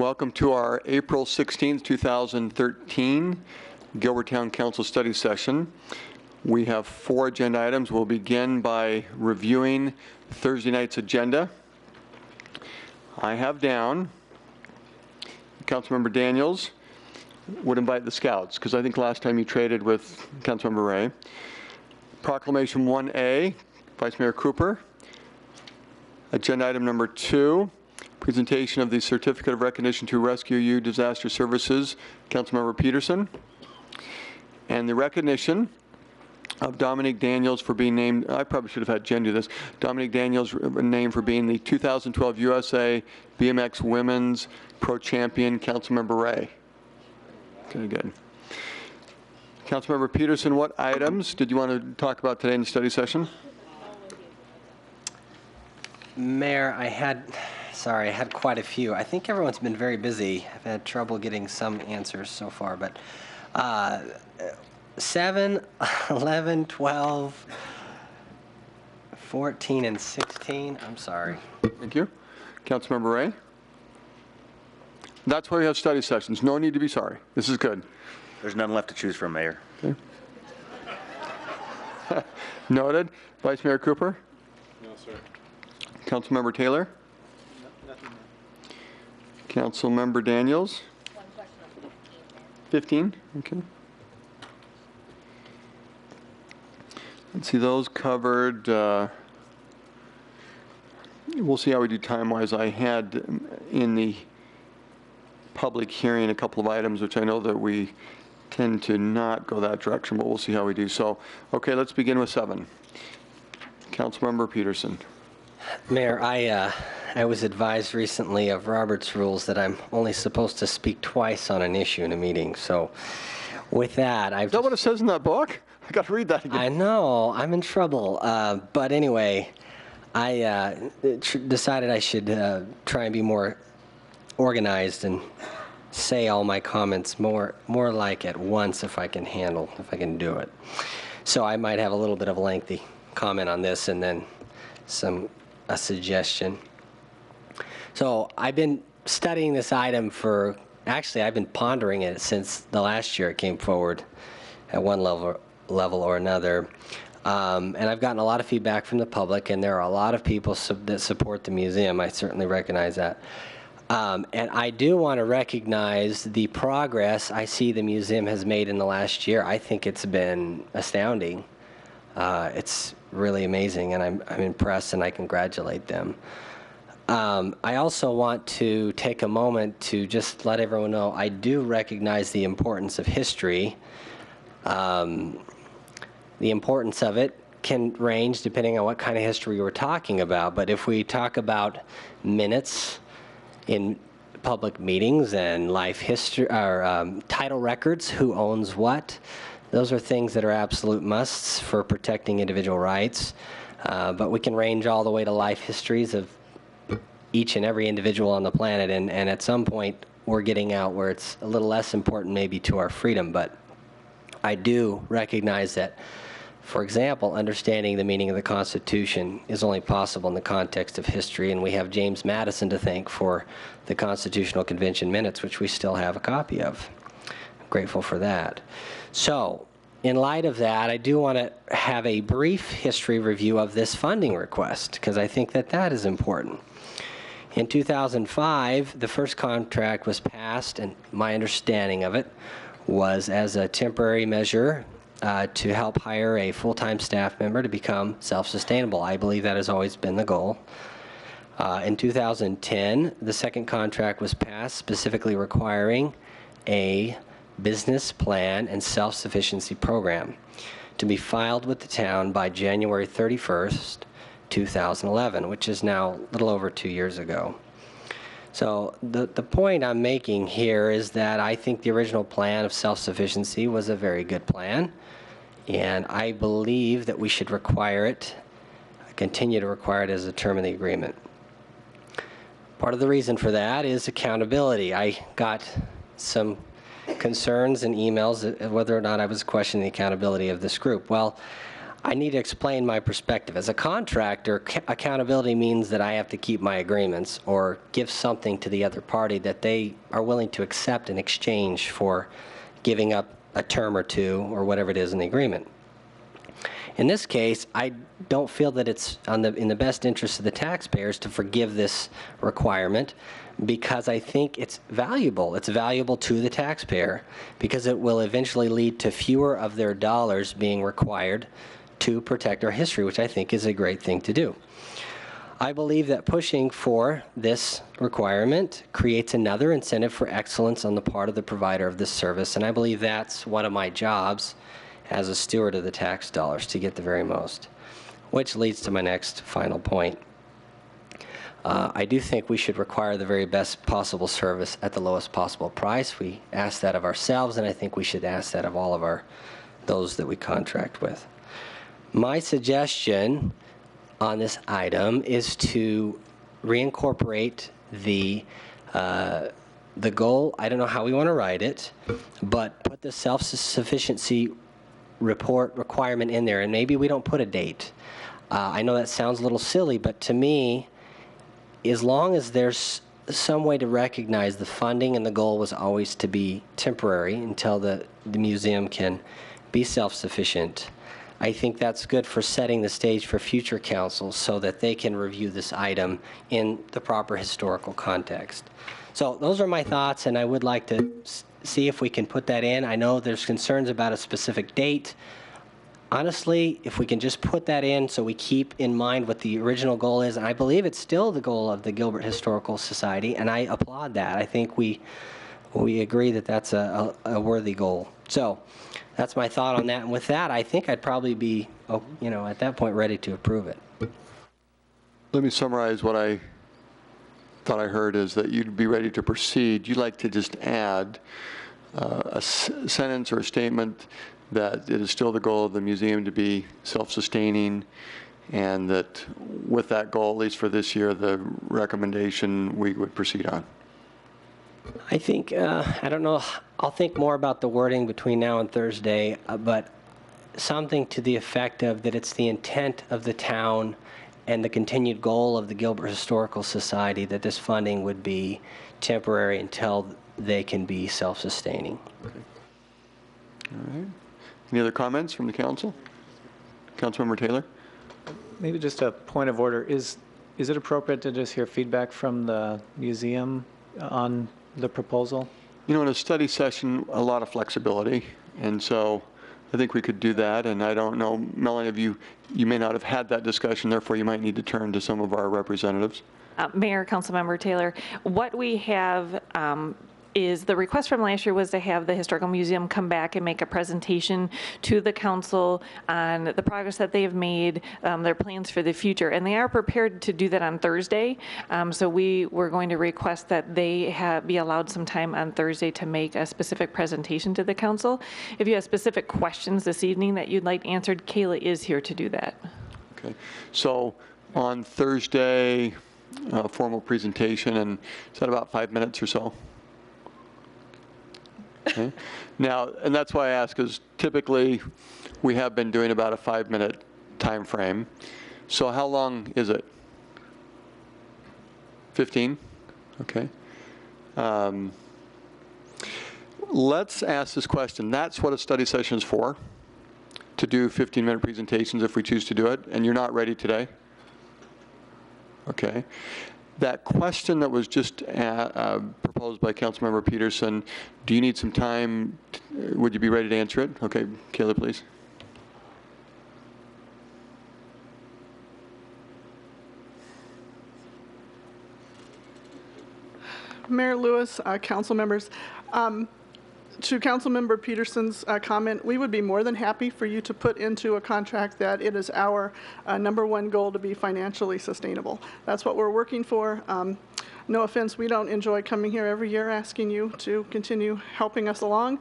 Welcome to our April 16th, 2013 Gilbert Town Council study session. We have 4 agenda items. We'll begin by reviewing Thursday night's agenda. I have down, Councilmember Daniels would invite the Scouts, because I think last time you traded with Councilmember Ray. Proclamation 1A, Vice Mayor Cooper. Agenda item number 2, presentation of the Certificate of Recognition to Rescue You Disaster Services, Councilmember Peterson. And the recognition of Dominique Daniels for being named, I probably should have had Jen do this, Dominique Daniels named for being the 2012 USA BMX Women's Pro Champion, Councilmember Ray. Okay, good. Councilmember Peterson, what items did you want to talk about today in the study session? Mayor, I had quite a few. I think everyone's been very busy. I've had trouble getting some answers so far, but 7, 11, 12, 14, and 16. I'm sorry. Thank you. Councilmember Ray? That's why we have study sessions. No need to be sorry. This is good. There's none left to choose from, Mayor. Okay. Noted. Vice Mayor Cooper? No, sir. Councilmember Taylor? Nothing. Councilmember Daniels? One question on 15. 15? Okay. Let's see, those covered. We'll see how we do time-wise. I had in the public hearing a couple of items, which I know that we tend to not go that direction, but we'll see how we do. So, okay, let's begin with 7. Councilmember Peterson. Mayor, I was advised recently of Robert's rules that I'm only supposed to speak twice on an issue in a meeting. So with that, Is that what it says in that book? I got to read that again. I know, I'm in trouble. But anyway, I decided I should try and be more organized and say all my comments more like at once if I can do it. So I might have a little bit of a lengthy comment on this and then a suggestion. So I've been studying this item I've been pondering it since the last year it came forward at one level or another. And I've gotten a lot of feedback from the public, and there are a lot of people that support the museum. I certainly recognize that. And I do want to recognize the progress I see the museum has made in the last year. I think it's been astounding. It's really amazing, and I'm impressed, and I congratulate them. I also want to take a moment to just let everyone know I do recognize the importance of history. The importance of it can range depending on what kind of history we're talking about, but if we talk about minutes in public meetings and life history or title records, who owns what, those are things that are absolute musts for protecting individual rights. But we can range all the way to life histories of each and every individual on the planet, and at some point we're getting out where it's a little less important maybe to our freedom. But I do recognize that, for example, understanding the meaning of the Constitution is only possible in the context of history, and we have James Madison to thank for the Constitutional Convention minutes, which we still have a copy of. I'm grateful for that. So, in light of that, I do want to have a brief history review of this funding request, because I think that is important. In 2005, the first contract was passed, and my understanding of it was as a temporary measure to help hire a full-time staff member to become self-sustainable. I believe that has always been the goal. In 2010, the second contract was passed, specifically requiring a business plan and self-sufficiency program to be filed with the town by January 31st, 2011, which is now a little over 2 years ago. So the point I'm making here is that I think the original plan of self-sufficiency was a very good plan, and I believe that we should continue to require it as a term in the agreement. Part of the reason for that is accountability. I got some concerns and emails whether or not I was questioning the accountability of this group. Well, I need to explain my perspective. As a contractor, accountability means that I have to keep my agreements or give something to the other party that they are willing to accept in exchange for giving up a term or two or whatever it is in the agreement. In this case, I don't feel that it's in the best interest of the taxpayers to forgive this requirement, because I think it's valuable. It's valuable to the taxpayer because it will eventually lead to fewer of their dollars being required to protect our history, which I think is a great thing to do. I believe that pushing for this requirement creates another incentive for excellence on the part of the provider of this service, and I believe that's one of my jobs as a steward of the tax dollars, to get the very most. Which leads to my next final point. I do think we should require the very best possible service at the lowest possible price. We ask that of ourselves, and I think we should ask that of all of those that we contract with. My suggestion on this item is to reincorporate the goal. I don't know how we want to write it, but put the self-sufficiency report requirement in there, and maybe we don't put a date. I know that sounds a little silly, but to me, as long as there's some way to recognize the funding, and the goal was always to be temporary until the museum can be self-sufficient, I think that's good for setting the stage for future councils so that they can review this item in the proper historical context. So those are my thoughts, and I would like to see if we can put that in. I know there's concerns about a specific date. Honestly, if we can just put that in so we keep in mind what the original goal is, and I believe it's still the goal of the Gilbert Historical Society, and I applaud that. I think we agree that that's a worthy goal. So that's my thought on that. And with that, I think I'd probably be, at that point, ready to approve it. Let me summarize what I thought I heard is that you'd be ready to proceed. You'd like to just add a sentence or a statement that it is still the goal of the museum to be self-sustaining, and that with that goal, at least for this year, the recommendation we would proceed on. I think, I don't know, I'll think more about the wording between now and Thursday, but something to the effect of that it's the intent of the town and the continued goal of the Gilbert Historical Society that this funding would be temporary until they can be self-sustaining. Okay. All right. Any other comments from the council? Councilmember Taylor? Maybe just a point of order. Is it appropriate to just hear feedback from the museum on the proposal? In a study session, a lot of flexibility, and so I think we could do that. And I don't know, Melanie, you may not have had that discussion, therefore you might need to turn to some of our representatives. Mayor, Councilmember Taylor, what we have is the request from last year was to have the Historical Museum come back and make a presentation to the council on the progress that they have made, their plans for the future, and they are prepared to do that on Thursday. So we were going to request that they be allowed some time on Thursday to make a specific presentation to the council. If you have specific questions this evening that you'd like answered, Kayla is here to do that. Okay. So on Thursday, formal presentation, and is that about 5 minutes or so? Okay. Now, and that's why I ask, is typically we have been doing about a 5-minute time frame. So how long is it? 15? Okay. Let's ask this question. That's what a study session is for, to do 15-minute presentations if we choose to do it, and you're not ready today? Okay. That question that was just proposed by Councilmember Peterson, do you need some time? Would you be ready to answer it? Okay, Kayla, please. Mayor Lewis, council members, to Councilmember Peterson's comment, we would be more than happy for you to put into a contract that it is our #1 goal to be financially sustainable. That's what we're working for. No offense, we don't enjoy coming here every year asking you to continue helping us along.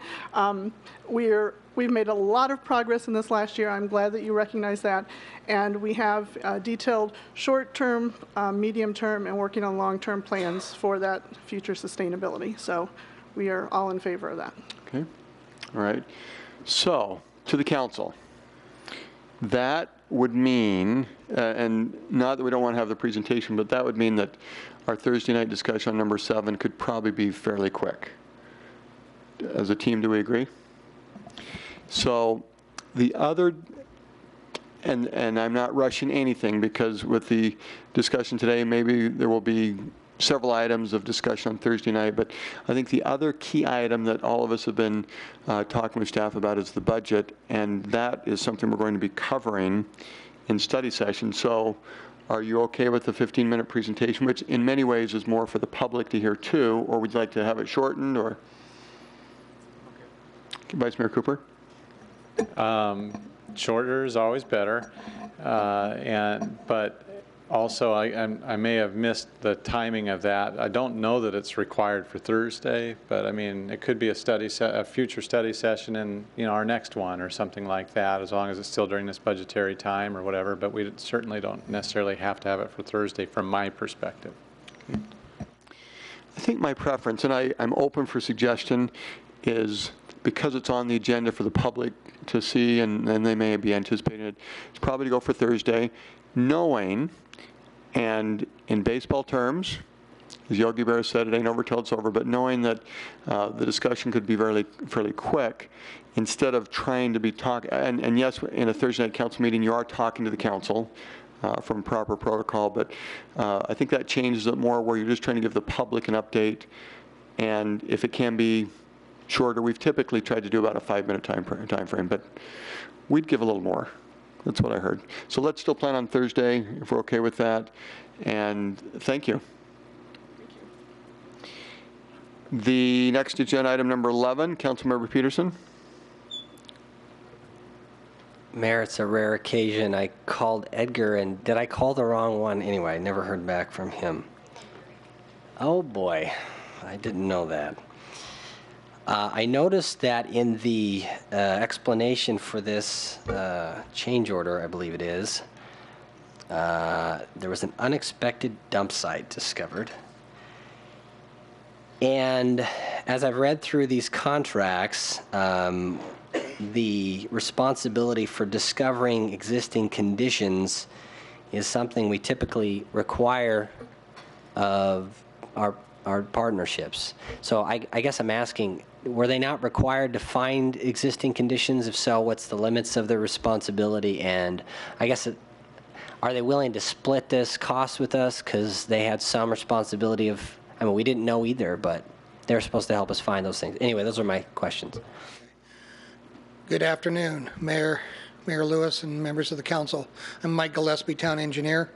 We've made a lot of progress in this last year. I'm glad that you recognize that. And we have detailed short-term, medium-term, and working on long-term plans for that future sustainability. So we are all in favor of that. Okay. All right. So, to the council. that would mean, and not that we don't want to have the presentation, but that would mean that our Thursday night discussion on number 7 could probably be fairly quick. As a team, do we agree? So the other, and I'm not rushing anything, because with the discussion today, maybe there will be several items of discussion on Thursday night, but I think the other key item that all of us have been talking with staff about is the budget, and that is something we're going to be covering in study session. So are you okay with the 15-minute presentation, which in many ways is more for the public to hear too, or would you like to have it shortened, or? Okay. Vice Mayor Cooper? Shorter is always better, but also I may have missed the timing of that. I don't know that it's required for Thursday, but I mean, it could be a future study session in our next one or something like that, as long as it's still during this budgetary time or whatever, but we certainly don't necessarily have to have it for Thursday from my perspective. Okay. I think my preference, and I'm open for suggestion, is because it's on the agenda for the public to see, and they may be anticipating it, it's probably to go for Thursday, knowing, and in baseball terms, as Yogi Berra said, it ain't over till it's over, but knowing that the discussion could be fairly quick, instead of trying to be and yes, in a Thursday night council meeting, you are talking to the council from proper protocol, but I think that changes it more where you're just trying to give the public an update, and if it can be shorter, we've typically tried to do about a 5-minute time frame, but we'd give a little more. That's what I heard. So let's still plan on Thursday, if we're okay with that, and thank you. The next agenda item, number 11, Councilmember Peterson. Mayor, it's a rare occasion. I called Edgar, and did I call the wrong one? Anyway, I never heard back from him. Oh boy, I didn't know that. I noticed that in the explanation for this change order, I believe it is, there was an unexpected dump site discovered. And as I've read through these contracts, the responsibility for discovering existing conditions is something we typically require of our partnerships. So I guess I'm asking, were they not required to find existing conditions? If so, what's the limits of their responsibility? And I guess, are they willing to split this cost with us because they had some responsibility of, I mean, we didn't know either, but they're supposed to help us find those things. Anyway, those are my questions. Good afternoon, Mayor Lewis, and members of the council. I'm Mike Gillespie, town engineer.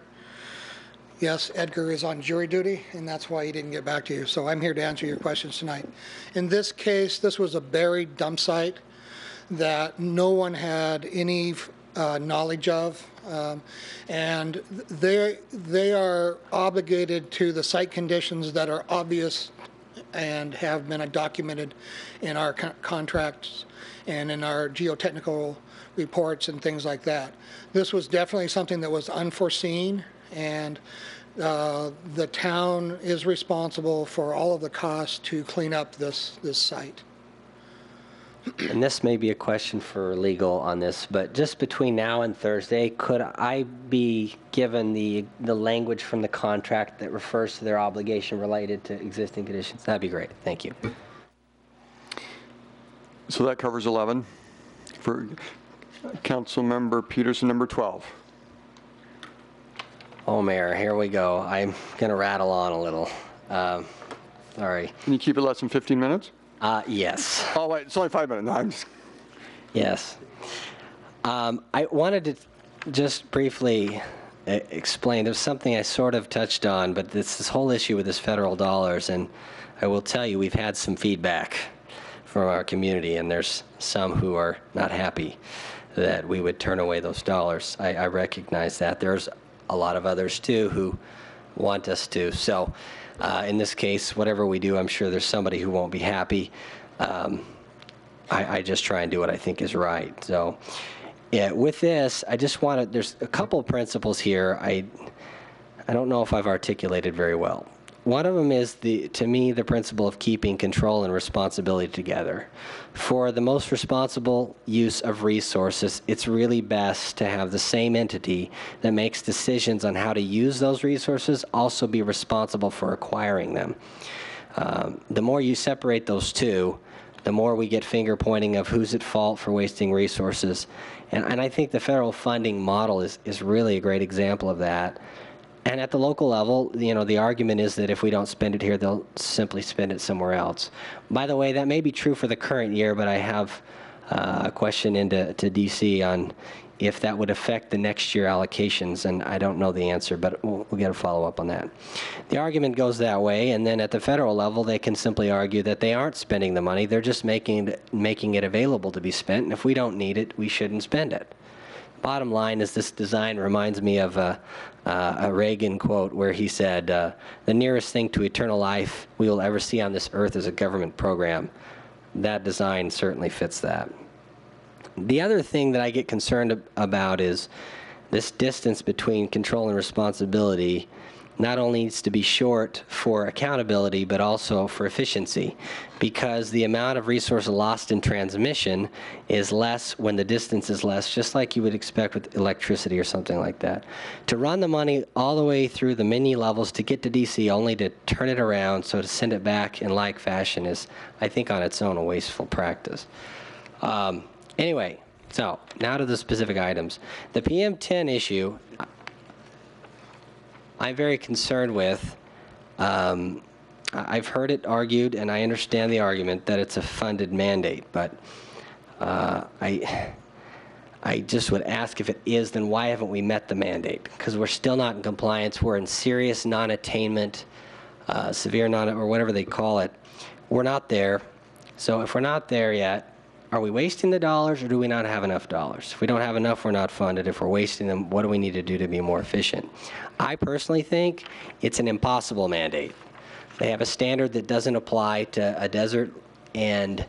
Yes, Edgar is on jury duty, and that's why he didn't get back to you. So I'm here to answer your questions tonight. In this case, this was a buried dump site that no one had any knowledge of, and they are obligated to the site conditions that are obvious and have been documented in our contracts and in our geotechnical reports and things like that. This was definitely something that was unforeseen, and the town is responsible for all of the costs to clean up this site. And this may be a question for legal on this, but just between now and Thursday, could I be given the language from the contract that refers to their obligation related to existing conditions? That'd be great. Thank you. So that covers 11. For Councilmember Peterson, number 12. Oh, Mayor, here we go. I'm going to rattle on a little. Sorry. Can you keep it less than 15 minutes? Yes. Oh, wait, it's only 5 minutes. No, I'm just... Yes. I wanted to just briefly explain. There's something I sort of touched on, but this whole issue with this federal dollars, and I will tell you, we've had some feedback from our community, and there's some who are not happy that we would turn away those dollars. I recognize that. There's a lot of others, too, who want us to. So in this case, whatever we do, I'm sure there's somebody who won't be happy. I just try and do what I think is right. So yeah, with this, I just want to, there's a couple of principles here I don't know if I've articulated very well. One of them is, to me, the principle of keeping control and responsibility together. For the most responsible use of resources, it's really best to have the same entity that makes decisions on how to use those resources also be responsible for acquiring them. The more you separate those two, the more we get finger pointing of who's at fault for wasting resources. And I think the federal funding model is really a great example of that. And at the local level, the argument is that if we don't spend it here, they'll simply spend it somewhere else. By the way, that may be true for the current year, but I have a question to DC on if that would affect the next year allocations, and I don't know the answer, but we'll get a follow-up on that. The argument goes that way, and then at the federal level, they can simply argue that they aren't spending the money, they're just making it available to be spent, and if we don't need it, we shouldn't spend it. Bottom line is this design reminds me of a Reagan quote where he said, the nearest thing to eternal life we will ever see on this earth is a government program. That design certainly fits that. The other thing that I get concerned about is this distance between control and responsibility not only needs to be short for accountability, but also for efficiency, because the amount of resource lost in transmission is less when the distance is less, just like you would expect with electricity or something like that. To run the money all the way through the many levels to get to DC only to turn it around, so to send it back in like fashion is, I think, on its own a wasteful practice. Anyway, so now to the specific items. The PM10 issue, I'm very concerned with. I've heard it argued, and I understand the argument that it's a funded mandate, but I just would ask, if it is, then why haven't we met the mandate? Because we're still not in compliance. We're in serious non-attainment, severe non, or whatever they call it. We're not there. So if we're not there yet, are we wasting the dollars, or do we not have enough dollars? If we don't have enough, we're not funded. If we're wasting them, what do we need to do to be more efficient? I personally think it's an impossible mandate. They have a standard that doesn't apply to a desert, and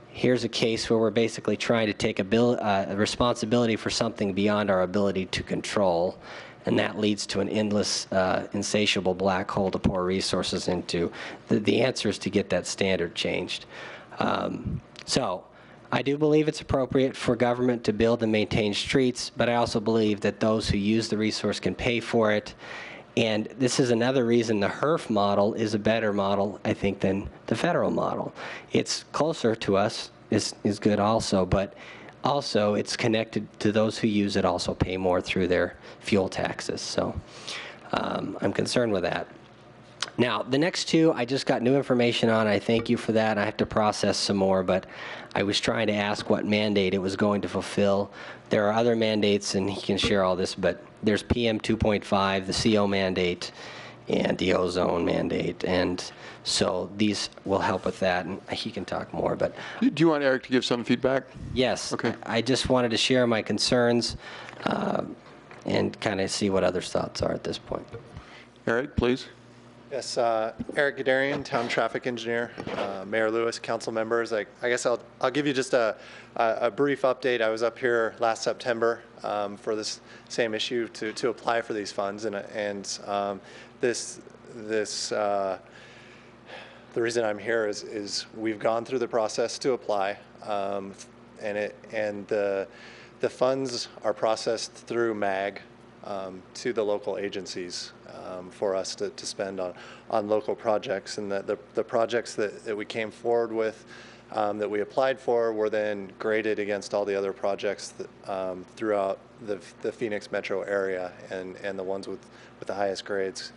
here's a case where we're basically trying to take a responsibility for something beyond our ability to control, and that leads to an endless, insatiable black hole to pour resources into. The answer is to get that standard changed. So I do believe it's appropriate for government to build and maintain streets, but I also believe that those who use the resource can pay for it. And this is another reason the HERF model is a better model, I think, than the federal model. It's closer to us, is good also, but also it's connected to those who use it also pay more through their fuel taxes. So I'm concerned with that. Now, the next two, I just got new information on. I thank you for that. I have to process some more, but I was trying to ask what mandate it was going to fulfill. There are other mandates, and he can share all this, but there's PM 2.5, the CO mandate, and the ozone mandate, and so these will help with that, and he can talk more. But Do you want Eric to give some feedback? yes, Okay. I just wanted to share my concerns and kind of see what others' thoughts are at this point. Eric, please. Yes, Eric Gadarian, Town Traffic Engineer, Mayor Lewis, council members. I guess I'll give you just a brief update. I was up here last September for this same issue to apply for these funds, and the reason I'm here is we've gone through the process to apply, and the funds are processed through MAG to the local agencies for us to spend on local projects, and the projects that we came forward with that we applied for were then graded against all the other projects that, throughout the Phoenix metro area, and the ones with the highest grades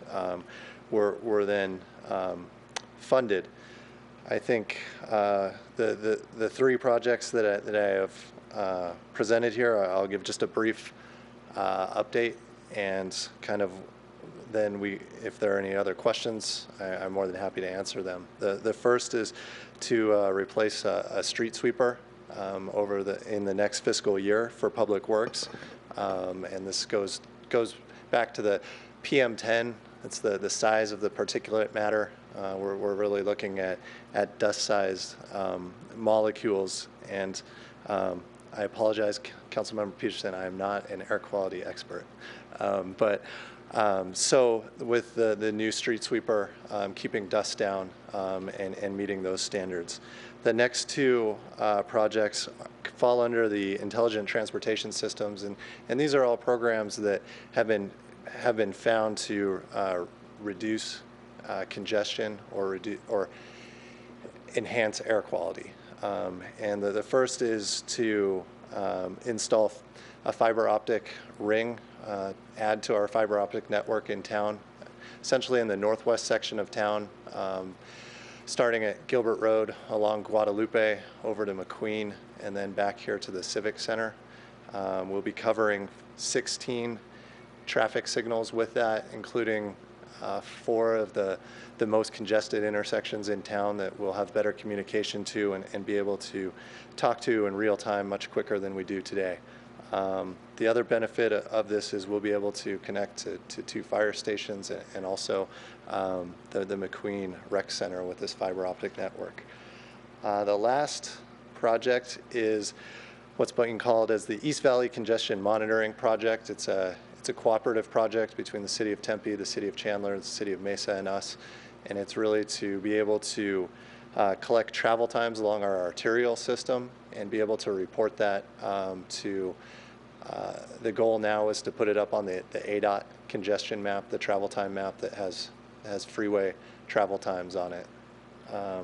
were then funded. I think the three projects that I have presented here, I'll give just a brief update, and kind of then if there are any other questions, I'm more than happy to answer them. The first is to replace a street sweeper in the next fiscal year for Public Works, and this goes back to the PM10. It's the size of the particulate matter. We're really looking at dust-sized molecules, and I apologize, Councilmember Peterson, I am not an air quality expert, but So with the new street sweeper, keeping dust down and meeting those standards. The next two projects fall under the intelligent transportation systems, and these are all programs that have been found to reduce congestion or enhance air quality. And the first is to install a fiber optic ring, add to our fiber optic network in town, essentially in the northwest section of town, starting at Gilbert Road along Guadalupe over to McQueen and then back here to the Civic Center. We'll be covering 16 traffic signals with that, including 4 of the most congested intersections in town that we'll have better communication to and be able to talk to in real time much quicker than we do today. The other benefit of this is we'll be able to connect to 2 fire stations and also the McQueen Rec Center with this fiber optic network. The last project is what's being called as the East Valley Congestion Monitoring Project. It's a cooperative project between the City of Tempe, the City of Chandler, the City of Mesa, and us. And it's really to be able to collect travel times along our arterial system and be able to report that to the goal now is to put it up on the ADOT congestion map, the travel time map that has freeway travel times on it. I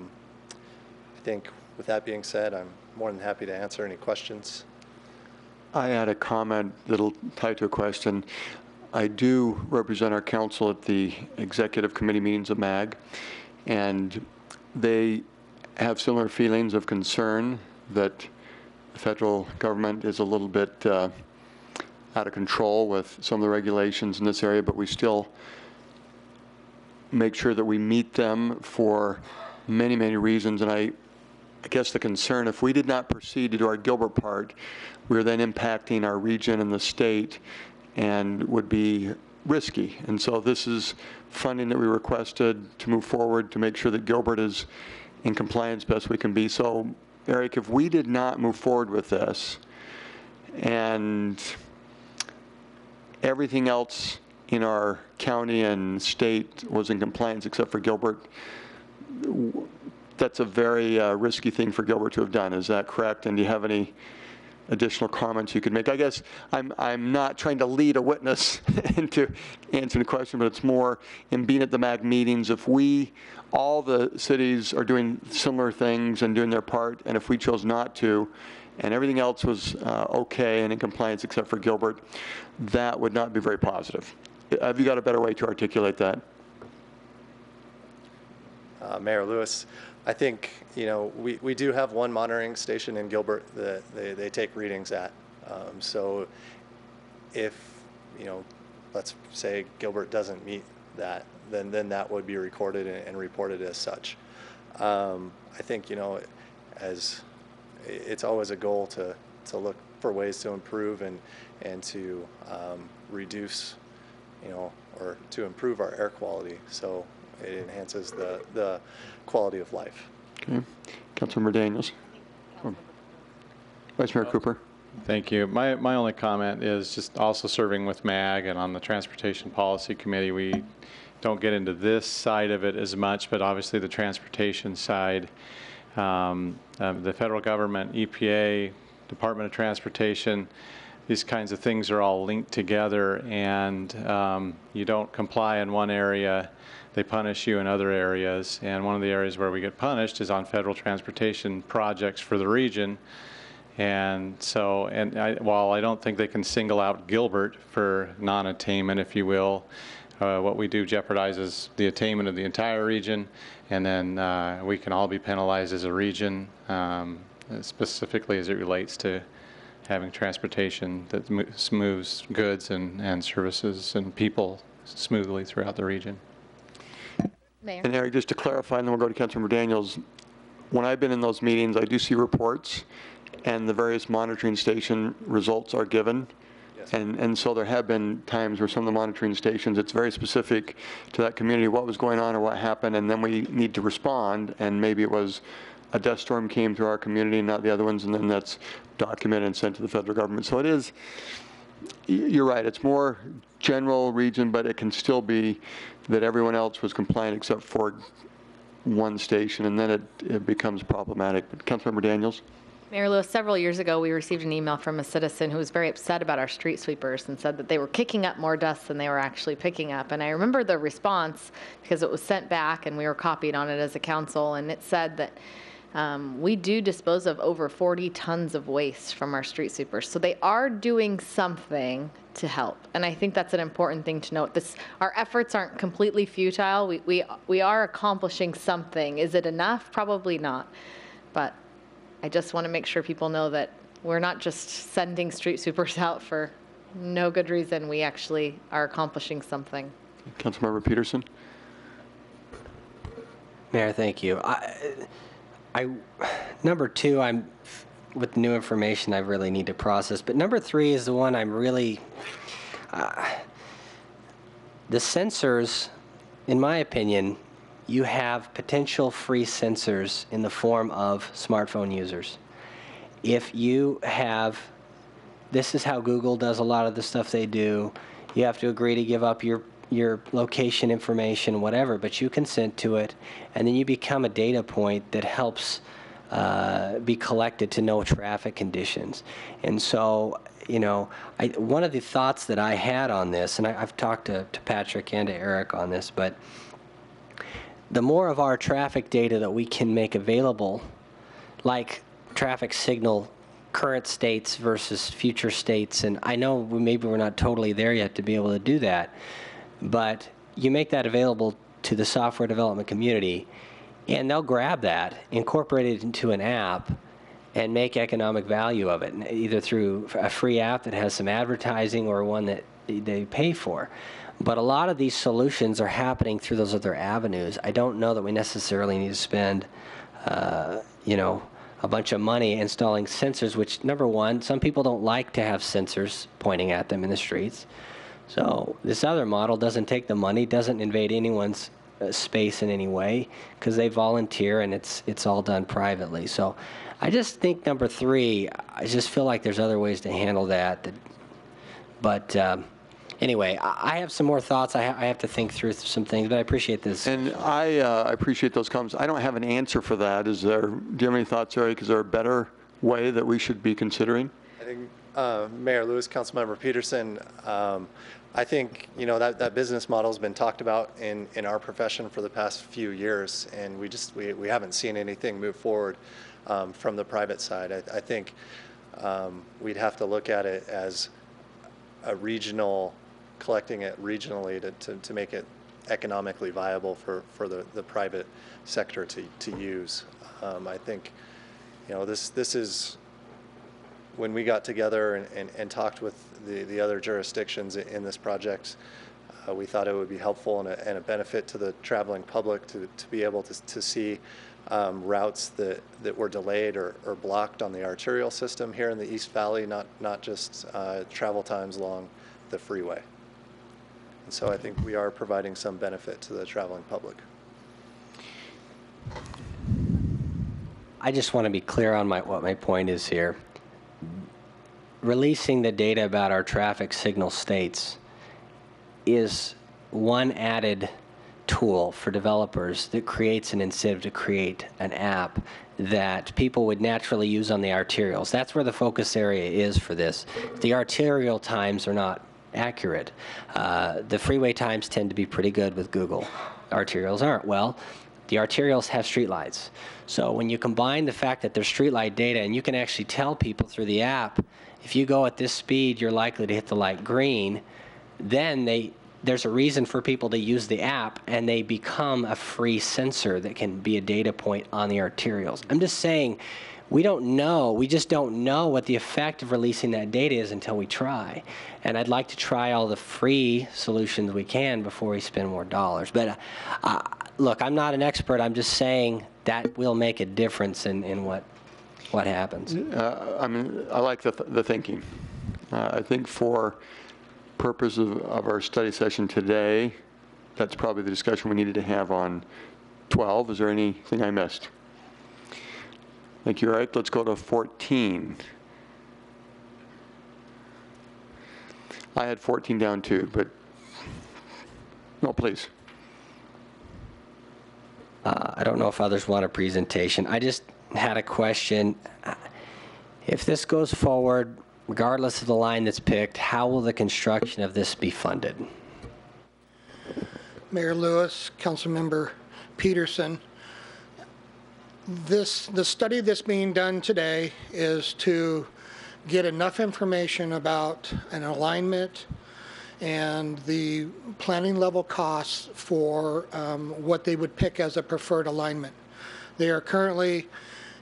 think with that being said, I'm more than happy to answer any questions. I had a comment that'll tie to a question. I do represent our council at the executive committee meetings of MAG, and they have similar feelings of concern that the federal government is a little bit out of control with some of the regulations in this area, but we still make sure that we meet them for many, many reasons. And I guess the concern, if we did not proceed to do our Gilbert part, we're then impacting our region and the state and would be risky. And so this is funding that we requested to move forward to make sure that Gilbert is in compliance best we can be. So, Eric, if we did not move forward with this and everything else in our county and state was in compliance except for Gilbert, that's a very risky thing for Gilbert to have done. Is that correct? And do you have any additional comments you could make? I guess I'm not trying to lead a witness into answering the question, but it's more in being at the MAG meetings. If all the cities are doing similar things and doing their part, and if we chose not to, and everything else was okay and in compliance except for Gilbert, that would not be very positive. Have you got a better way to articulate that? Mayor Lewis, I think, we do have one monitoring station in Gilbert that they take readings at. So if, let's say Gilbert doesn't meet that, then that would be recorded and reported as such. I think, as it's always a goal to look for ways to improve and to reduce, or to improve our air quality. So it enhances the quality of life. Okay. Councilmember Daniels. Vice Mayor Cooper. Thank you. My only comment is just also serving with MAG and on the Transportation Policy Committee, we don't get into this side of it as much, but obviously the transportation side, the federal government, EPA, Department of Transportation, these kinds of things are all linked together, and you don't comply in one area, they punish you in other areas. And one of the areas where we get punished is on federal transportation projects for the region. And so, while I don't think they can single out Gilbert for non-attainment, if you will, what we do jeopardizes the attainment of the entire region, and then we can all be penalized as a region, specifically as it relates to having transportation that moves goods and services and people smoothly throughout the region. Mayor. And Eric, just to clarify, and then we'll go to Councilmember Daniels. When I've been in those meetings, I do see reports, and the various monitoring station results are given. Yes. And so there have been times where some of the monitoring stations, it's very specific to that community, what was going on or what happened, and then we need to respond, and maybe it was a dust storm came through our community, not the other ones, and then that's documented and sent to the federal government. So it is, You're right, it's more general region, but it can still be that everyone else was compliant except for one station, and then it becomes problematic. But Councilmember Daniels? Mayor Lewis, several years ago, we received an email from a citizen who was very upset about our street sweepers and said that they were kicking up more dust than they were actually picking up. And I remember the response because it was sent back and we were copied on it as a council, and it said that we do dispose of over 40 tons of waste from our street sweepers. So they are doing something to help. And I think that's an important thing to note. Our efforts aren't completely futile. We are accomplishing something. Is it enough? Probably not. But I just want to make sure people know that we're not just sending street sweepers out for no good reason. We actually are accomplishing something. Councilmember Peterson? Mayor, thank you. Number 2, with new information I really need to process. But number 3 is the one I'm really, the sensors, in my opinion, you have potential free sensors in the form of smartphone users. If you have, this is how Google does a lot of the stuff they do. You have to agree to give up your location information, whatever, but you consent to it, and then you become a data point that helps be collected to know traffic conditions. And so, you know, one of the thoughts that I had on this, and I've talked to Patrick and to Eric on this, but the more of our traffic data that we can make available, like traffic signal current states versus future states, and I know maybe we're not totally there yet to be able to do that, but you make that available to the software development community, and they'll grab that, incorporate it into an app, and make economic value of it, either through a free app that has some advertising or one that they pay for. But a lot of these solutions are happening through those other avenues. I don't know that we necessarily need to spend, you know, a bunch of money installing sensors, which, number one, some people don't like to have sensors pointing at them in the streets. So this other model doesn't take the money, doesn't invade anyone's space in any way, because they volunteer and it's all done privately. So I just think number 3, I just feel like there's other ways to handle that. But anyway, I have some more thoughts. I have to think through some things, but I appreciate this. And I appreciate those comments. I don't have an answer for that. Do you have any thoughts, Eric? Is there a better way that we should be considering? I think Mayor Lewis, Councilmember Peterson, I think, you know, that business model has been talked about in our profession for the past few years, and we haven't seen anything move forward from the private side. I think we'd have to look at it as a regional, collecting it regionally to make it economically viable for the private sector to use. I think, you know, this is, when we got together and talked with the other jurisdictions in this project, we thought it would be helpful and a benefit to the traveling public to be able to see routes that were delayed or blocked on the arterial system here in the East Valley, not just travel times along the freeway. And so I think we are providing some benefit to the traveling public. I just want to be clear on what my point is here. Releasing the data about our traffic signal states is one added tool for developers that creates an incentive to create an app that people would naturally use on the arterials. That's where the focus area is for this. The arterial times are not accurate. The freeway times tend to be pretty good with Google. Arterials aren't. Well, the arterials have streetlights. So when you combine the fact that there's streetlight data, and you can actually tell people through the app, if you go at this speed, you're likely to hit the light green, then there's a reason for people to use the app, and they become a free sensor that can be a data point on the arterials. I'm just saying, we just don't know what the effect of releasing that data is until we try. And I'd like to try all the free solutions we can before we spend more dollars. But look, I'm not an expert. I'm just saying that will make a difference in what happens. I mean, I like the thinking. I think for purposes of our study session today, that's probably the discussion we needed to have on 12. Is there anything I missed? Thank you, Eric. Let's go to 14. I had 14 down too, but, no, please. I don't know if others want a presentation. I just had a question. If this goes forward, regardless of the line that's picked, how will the construction of this be funded? Mayor Lewis, Councilmember Peterson, the study that's being done today is to get enough information about an alignment and the planning level costs for what they would pick as a preferred alignment. They are currently,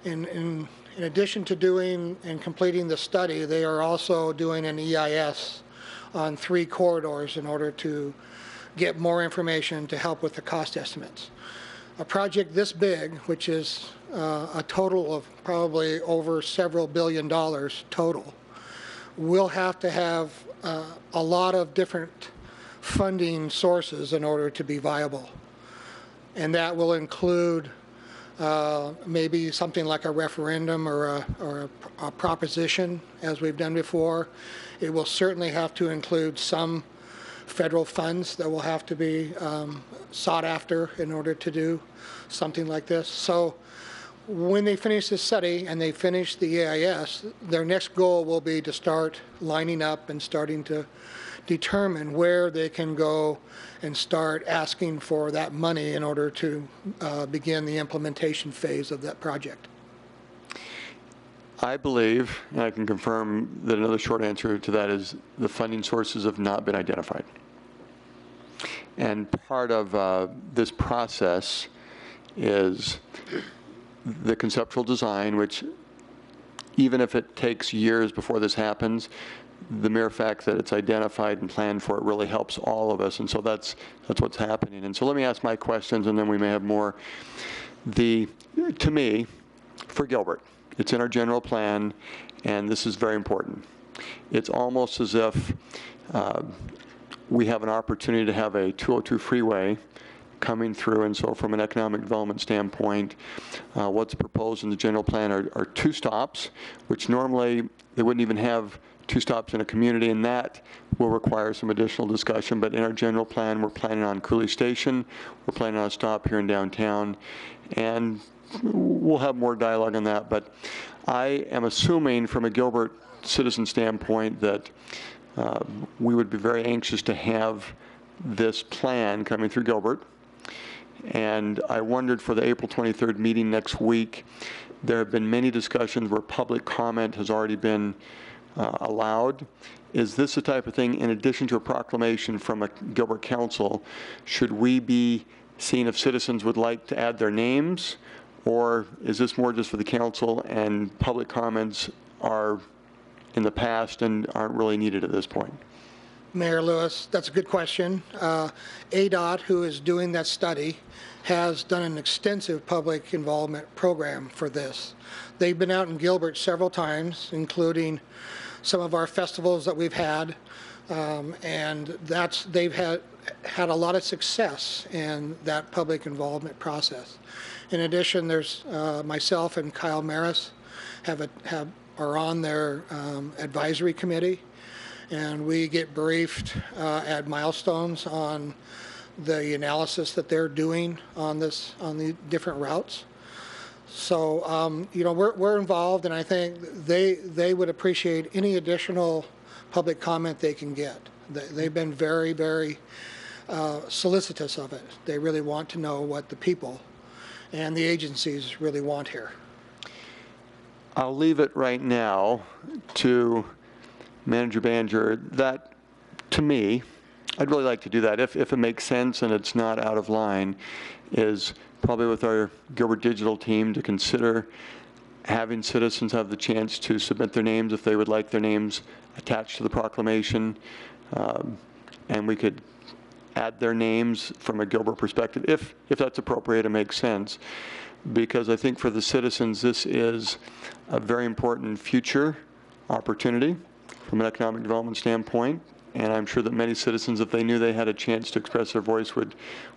in addition to doing and completing the study, they are also doing an EIS on 3 corridors in order to get more information to help with the cost estimates. A project this big, which is a total of probably over several $billion total, will have to have a lot of different funding sources in order to be viable. And that will include maybe something like a referendum or a proposition, as we've done before. It will certainly have to include some federal funds that will have to be sought after in order to do something like this. So when they finish this study and they finish the EIS, their next goal will be to start lining up and starting to determine where they can go and start asking for that money in order to begin the implementation phase of that project. I believe, and I can confirm that another short answer to that is the funding sources have not been identified. And part of this process is the conceptual design, which even if it takes years before this happens, the mere fact that it's identified and planned for it really helps all of us. And so that's what's happening. And so let me ask my questions, and then we may have more. To me, for Gilbert, it's in our general plan, and this is very important. It's almost as if we have an opportunity to have a 202 freeway coming through, and so from an economic development standpoint, what's proposed in the general plan are 2 stops, which normally they wouldn't even have 2 stops in a community, and that will require some additional discussion. But in our general plan, we're planning on Cooley Station, we're planning on a stop here in downtown, and we'll have more dialogue on that. But I am assuming from a Gilbert citizen standpoint that we would be very anxious to have this plan coming through Gilbert. And I wondered for the April 23rd meeting next week, there have been many discussions where public comment has already been allowed. Is this the type of thing, in addition to a proclamation from a Gilbert council, should we be seeing if citizens would like to add their names, or is this more just for the council and public comments are in the past and aren't really needed at this point? Mayor Lewis, that's a good question. ADOT, who is doing that study, has done an extensive public involvement program for this. They've been out in Gilbert several times, including some of our festivals that we've had, and they've had a lot of success in that public involvement process. In addition, there's myself and Kyle Maris are on their advisory committee, and we get briefed at Milestones on the analysis that they're doing on the different routes. So we're involved, and I think they would appreciate any additional public comment they can get. They've been very, very solicitous of it. They really want to know what the people and the agencies really want here. I'll leave it right now to Manager Banger. That, to me, I'd really like to do that if it makes sense and it's not out of line, is probably with our Gilbert Digital team to consider having citizens have the chance to submit their names if they would like their names attached to the proclamation, and we could add their names from a Gilbert perspective, if that's appropriate and makes sense. Because I think for the citizens, this is a very important future opportunity from an economic development standpoint, and I'm sure that many citizens, if they knew they had a chance to express their voice, would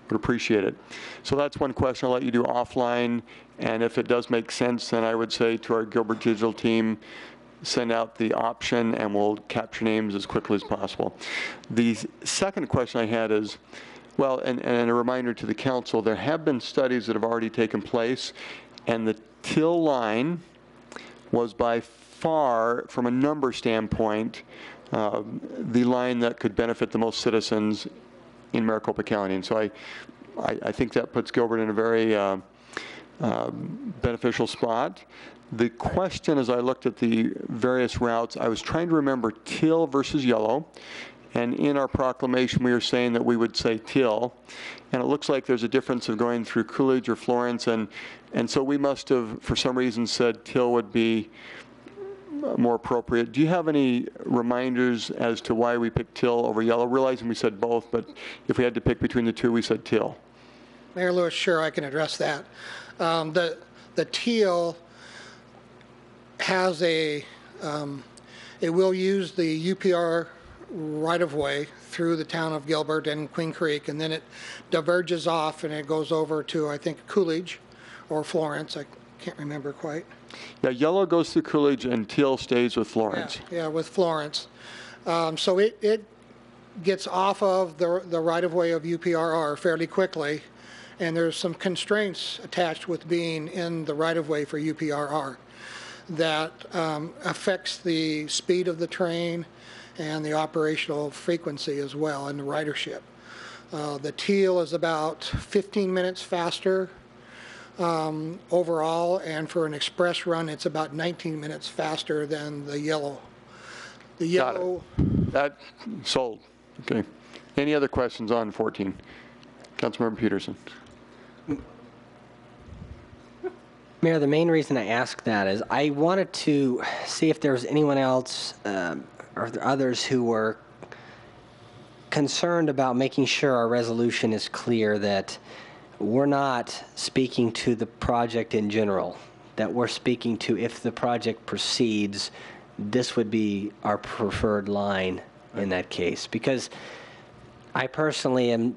appreciate it. So that's one question I'll let you do offline, and if it does make sense, then I would say to our Gilbert Digital team, send out the option, and we'll capture names as quickly as possible. The second question I had is, well, and a reminder to the council, there have been studies that have already taken place, and the Till line was by far, from a number standpoint, the line that could benefit the most citizens in Maricopa County. And so I think that puts Gilbert in a very beneficial spot. The question, as I looked at the various routes, I was trying to remember Till versus Yellow. And in our proclamation, we were saying that we would say Till. And it looks like there's a difference of going through Coolidge or Florence. And so we must have, for some reason, said Till would be more appropriate. Do you have any reminders as to why we picked Till over Yellow? Realizing we said both, but if we had to pick between the two, we said Till. Mayor Lewis, sure, I can address that. The Teal has it will use the UPR right-of-way through the town of Gilbert and Queen Creek, and then it diverges off and it goes over to, I think, Coolidge or Florence. I can't remember quite. Yeah, Yellow goes through Coolidge and Till stays with Florence. Yeah, with Florence. So it gets off of the right-of-way of UPRR fairly quickly, and there's some constraints attached with being in the right-of-way for UPRR that affects the speed of the train and the operational frequency as well, and the ridership. The Teal is about 15 minutes faster overall, and for an express run, it's about 19 minutes faster than the Yellow. The Yellow. That sold. Okay. Any other questions on 14? Councilmember Peterson. Mayor, the main reason I asked that is I wanted to see if there was anyone else or others who were concerned about making sure our resolution is clear that we're not speaking to the project in general, that we're speaking to if the project proceeds, this would be our preferred line in that case. Because I personally am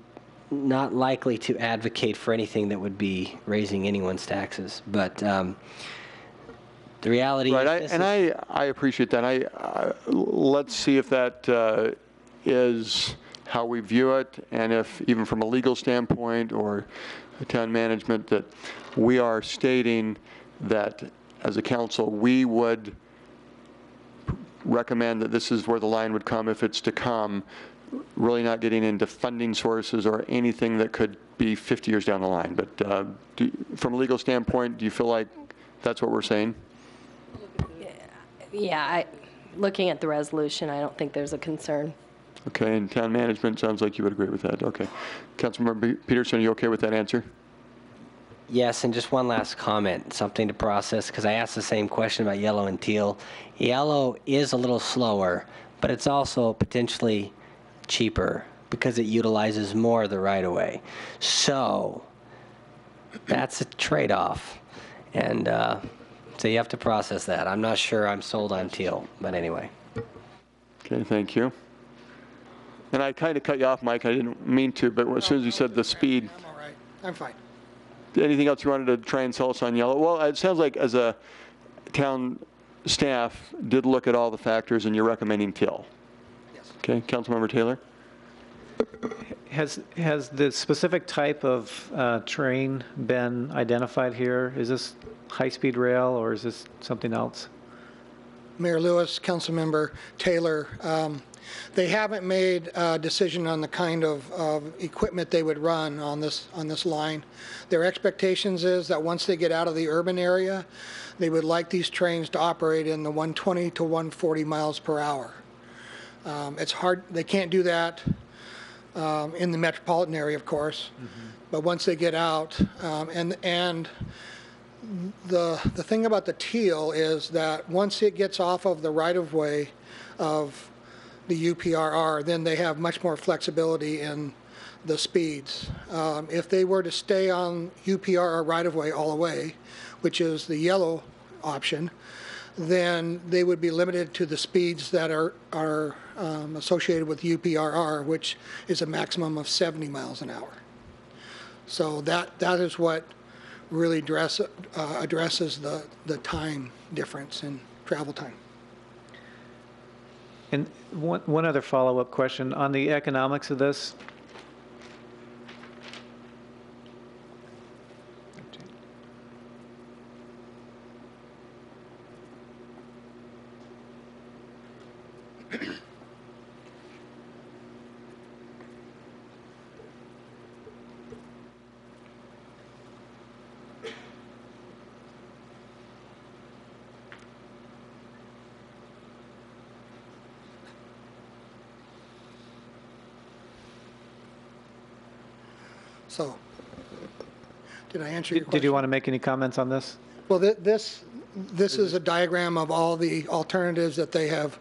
not likely to advocate for anything that would be raising anyone's taxes. But the reality is... I appreciate that. Let's see if that is how we view it, and if even from a legal standpoint or town management, that we are stating that as a council, we would recommend that this is where the line would come if it's to come, really not getting into funding sources or anything that could be 50 years down the line. But from a legal standpoint, do you feel like that's what we're saying? Yeah, looking at the resolution, I don't think there's a concern. Okay, and town management, sounds like you would agree with that. Okay. Councilmember Peterson, are you okay with that answer? Yes, and just one last comment, something to process, because I asked the same question about Yellow and Teal. Yellow is a little slower, but it's also potentially cheaper because it utilizes more of the right-of-way. So that's a trade-off, and so you have to process that. I'm not sure I'm sold on Teal, but anyway. Okay, thank you. And I kind of cut you off, Mike. I didn't mean to, but as soon as you said the speed. I'm all right. I'm fine. Anything else you wanted to try and sell us on Yellow? Well, it sounds like as a town staff did look at all the factors and you're recommending Till. Yes. Okay, Councilmember Taylor? Has the specific type of train been identified here? Is this high-speed rail or is this something else? Mayor Lewis, Councilmember Taylor, they haven't made a decision on the kind of equipment they would run on this line. Their expectations is that once they get out of the urban area, they would like these trains to operate in the 120 to 140 miles per hour. It's hard, they can't do that in the metropolitan area, of course, but once they get out, and the thing about the Teal is that once it gets off of the right-of-way of the UPRR, then they have much more flexibility in the speeds. If they were to stay on UPRR right-of-way all the way, which is the yellow option, then they would be limited to the speeds that are associated with UPRR, which is a maximum of 70 miles an hour. So that is what really addresses the time difference in travel time. And one other follow-up question on the economics of this. So, did I answer your question? Did you want to make any comments on this? Well, this is a diagram of all the alternatives that they have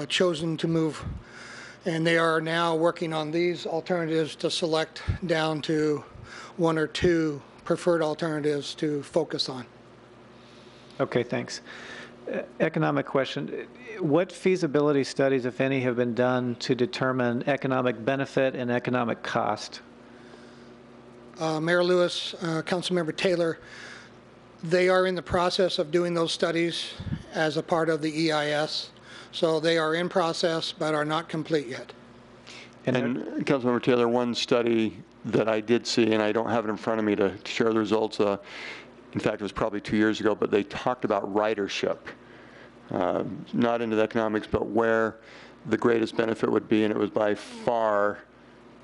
chosen to move, and they are now working on these alternatives to select down to one or two preferred alternatives to focus on. Okay, thanks. Economic question. What feasibility studies, if any, have been done to determine economic benefit and economic cost? Mayor Lewis, Councilmember Taylor, they are in the process of doing those studies as a part of the EIS. So they are in process but are not complete yet. And Councilmember Taylor, one study that I did see, and I don't have it in front of me to share the results, in fact, it was probably 2 years ago, but they talked about ridership, not into the economics, but where the greatest benefit would be, and it was by far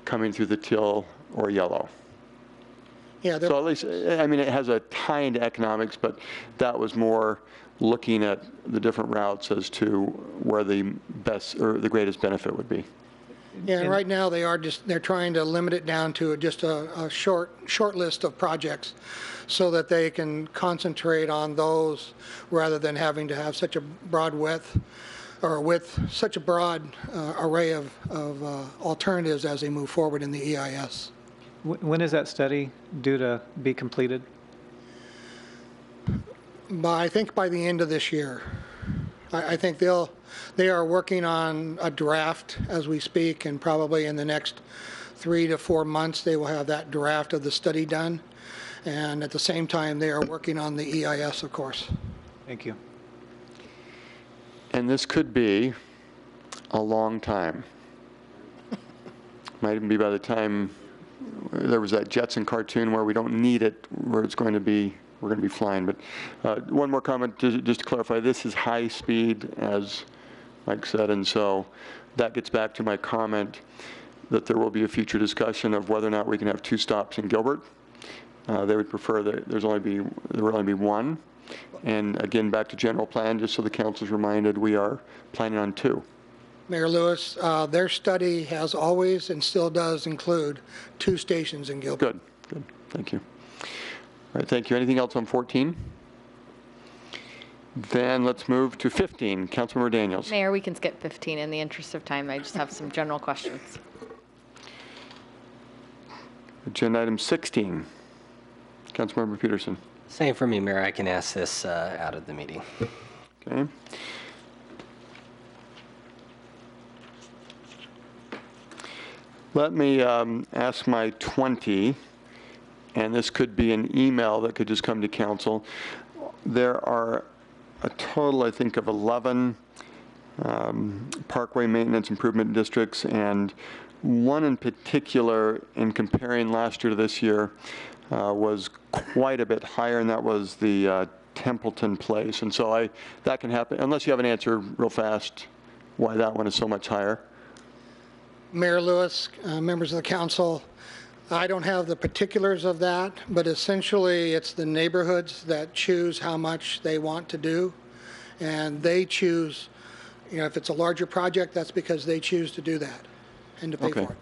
coming through the teal or yellow. Yeah, So at least, I mean, it has a tie into economics, but that was more looking at the different routes as to where the best or the greatest benefit would be. yeah, and right now they're trying to limit it down to just a short list of projects so that they can concentrate on those rather than having to have such a broad width or with such a broad array of alternatives as they move forward in the EIS. When is that study due to be completed? I think by the end of this year. I think they are working on a draft as we speak, and probably in the next 3 to 4 months they will have that draft of the study done. And at the same time, they are working on the EIS, of course. Thank you. And this could be a long time. Might even be by the time there was that Jetson cartoon where we don't need it, where it's going to be, we're going to be flying. But one more comment, just to clarify, this is high speed, as Mike said, and so that gets back to my comment that there will be a future discussion of whether or not we can have 2 stops in Gilbert. They would prefer that there will only be one. And again, back to general plan, just so the council's reminded, we are planning on 2. Mayor Lewis, their study has always and still does include 2 stations in Gilbert. Good, thank you. All right, thank you. Anything else on 14? Then let's move to 15. Councilmember Daniels. Mayor, we can skip 15 in the interest of time. I just have some general questions. Agenda item 16. Councilmember Peterson. Same for me, Mayor. I can ask this out of the meeting. Okay. Let me ask my 20, and this could be an email that could just come to council. There are a total, I think, of 11 parkway maintenance improvement districts, and one in particular, in comparing last year to this year, was quite a bit higher, and that was the Templeton Place. And so that can happen, unless you have an answer real fast, why that one is so much higher. Mayor Lewis, members of the council, I don't have the particulars of that, but essentially it's the neighborhoods that choose how much they want to do, and they choose, if it's a larger project, that's because they choose to do that and to pay for it.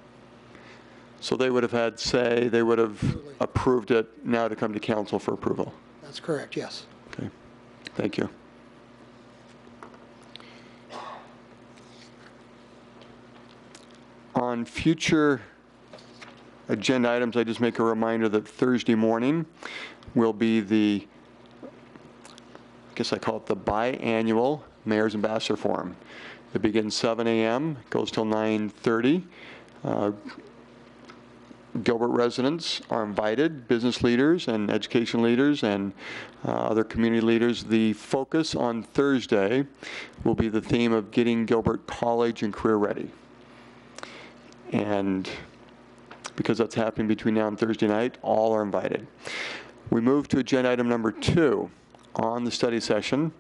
So they would have had say, they would have approved it now to come to council for approval. That's correct, yes. Okay, thank you. On future agenda items, I just make a reminder that Thursday morning will be the, I guess I call it the biannual Mayor's Ambassador Forum. It begins 7 a.m., goes till 9:30. Gilbert residents are invited, business leaders and education leaders and other community leaders. The focus on Thursday will be the theme of getting Gilbert college and career ready. And because that's happening between now and Thursday night, all are invited. We move to agenda item number 2 on the study session.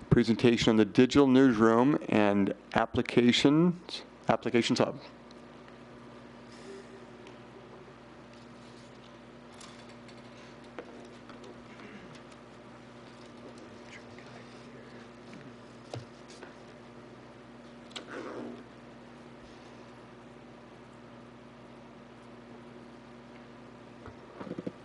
Presentation on the digital newsroom and applications hub.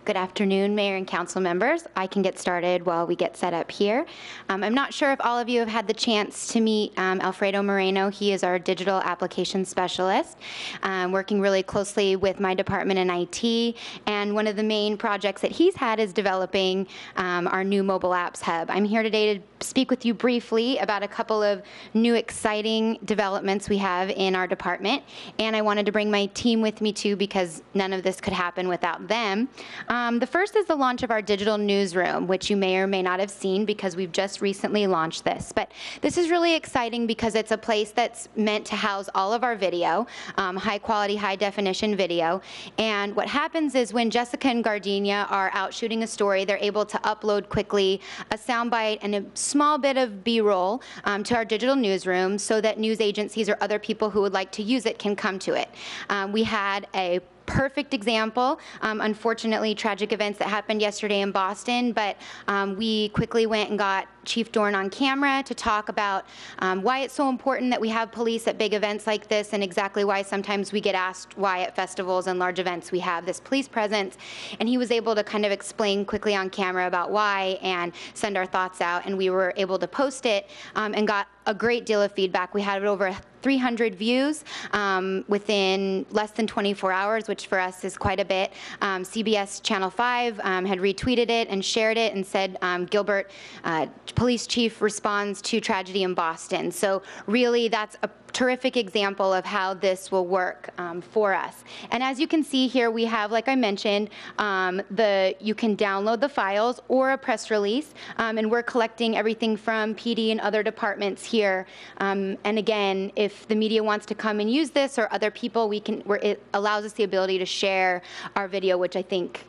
Good afternoon, Mayor and Council members. I can get started while we get set up here. I'm not sure if all of you have had the chance to meet Alfredo Moreno. He is our digital application specialist, working really closely with my department in IT. And one of the main projects that he's had is developing our new mobile apps hub. I'm here today to speak with you briefly about a couple of new exciting developments we have in our department. And I wanted to bring my team with me too, because none of this could happen without them. The first is the launch of our digital newsroom, which you may or may not have seen because we've just recently launched this. But this is really exciting because it's a place that's meant to house all of our video, high quality, high definition video. And what happens is when Jessica and Gardenia are out shooting a story, they're able to upload quickly a soundbite and a small bit of B-roll to our digital newsroom so that news agencies or other people who would like to use it can come to it. We had a perfect example. Unfortunately, tragic events that happened yesterday in Boston, but we quickly went and got Chief Dorn on camera to talk about why it's so important that we have police at big events like this, and exactly why sometimes we get asked why at festivals and large events we have this police presence. And he was able to kind of explain quickly on camera about why and send our thoughts out, and we were able to post it and got a great deal of feedback. We had over 300 views within less than 24 hours, which for us is quite a bit. CBS Channel 5 had retweeted it and shared it and said, Gilbert police chief responds to tragedy in Boston. So really that's a terrific example of how this will work for us. And as you can see here, we have, like I mentioned, you can download the files or a press release, and we're collecting everything from PD and other departments here. And again, if the media wants to come and use this or other people, it allows us the ability to share our video, which I think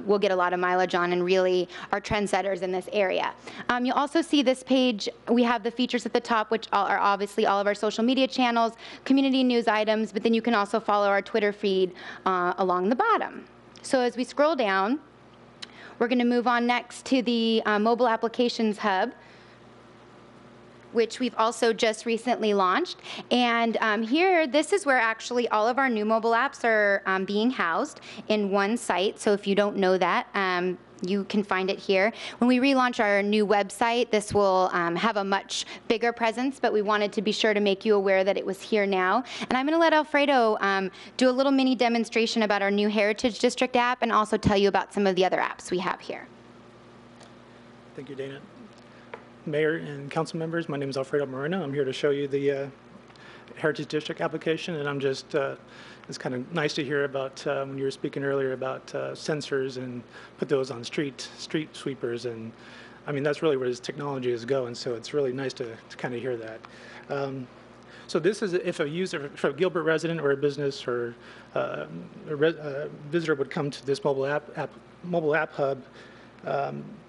we'll get a lot of mileage on and really are trendsetters in this area. You'll also see this page, we have the features at the top, which are obviously all of our social media channels, community news items, but then you can also follow our Twitter feed along the bottom. So as we scroll down, we're going to move on next to the mobile applications hub, which we've also just recently launched. And here, this is where actually all of our new mobile apps are being housed in one site. So if you don't know that, you can find it here. When we relaunch our new website, this will have a much bigger presence, but we wanted to be sure to make you aware that it was here now. And I'm going to let Alfredo do a little mini demonstration about our new Heritage District app and also tell you about some of the other apps we have here. Thank you, Dana. Mayor and council members, my name is Alfredo Moreno. I'm here to show you the Heritage District application, and I'm just, it's kind of nice to hear about when you were speaking earlier about sensors and put those on street sweepers, and I mean, that's really where this technology is going, so it's really nice to kind of hear that. So this is if a user, if a Gilbert resident or a business or a visitor would come to this mobile app hub,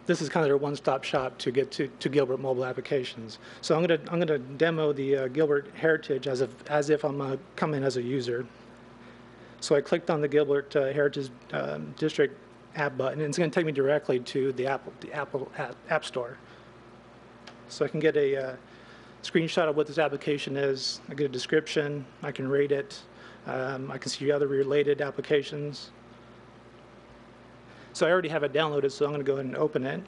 this is kind of their one-stop shop to get to Gilbert mobile applications. So I'm gonna demo the Gilbert Heritage as if I'm coming as a user. So I clicked on the Gilbert Heritage District app button, and it's going to take me directly to the Apple App Store. So I can get a screenshot of what this application is. I get a description. I can rate it. I can see other related applications. So I already have it downloaded, so I'm going to go ahead and open it.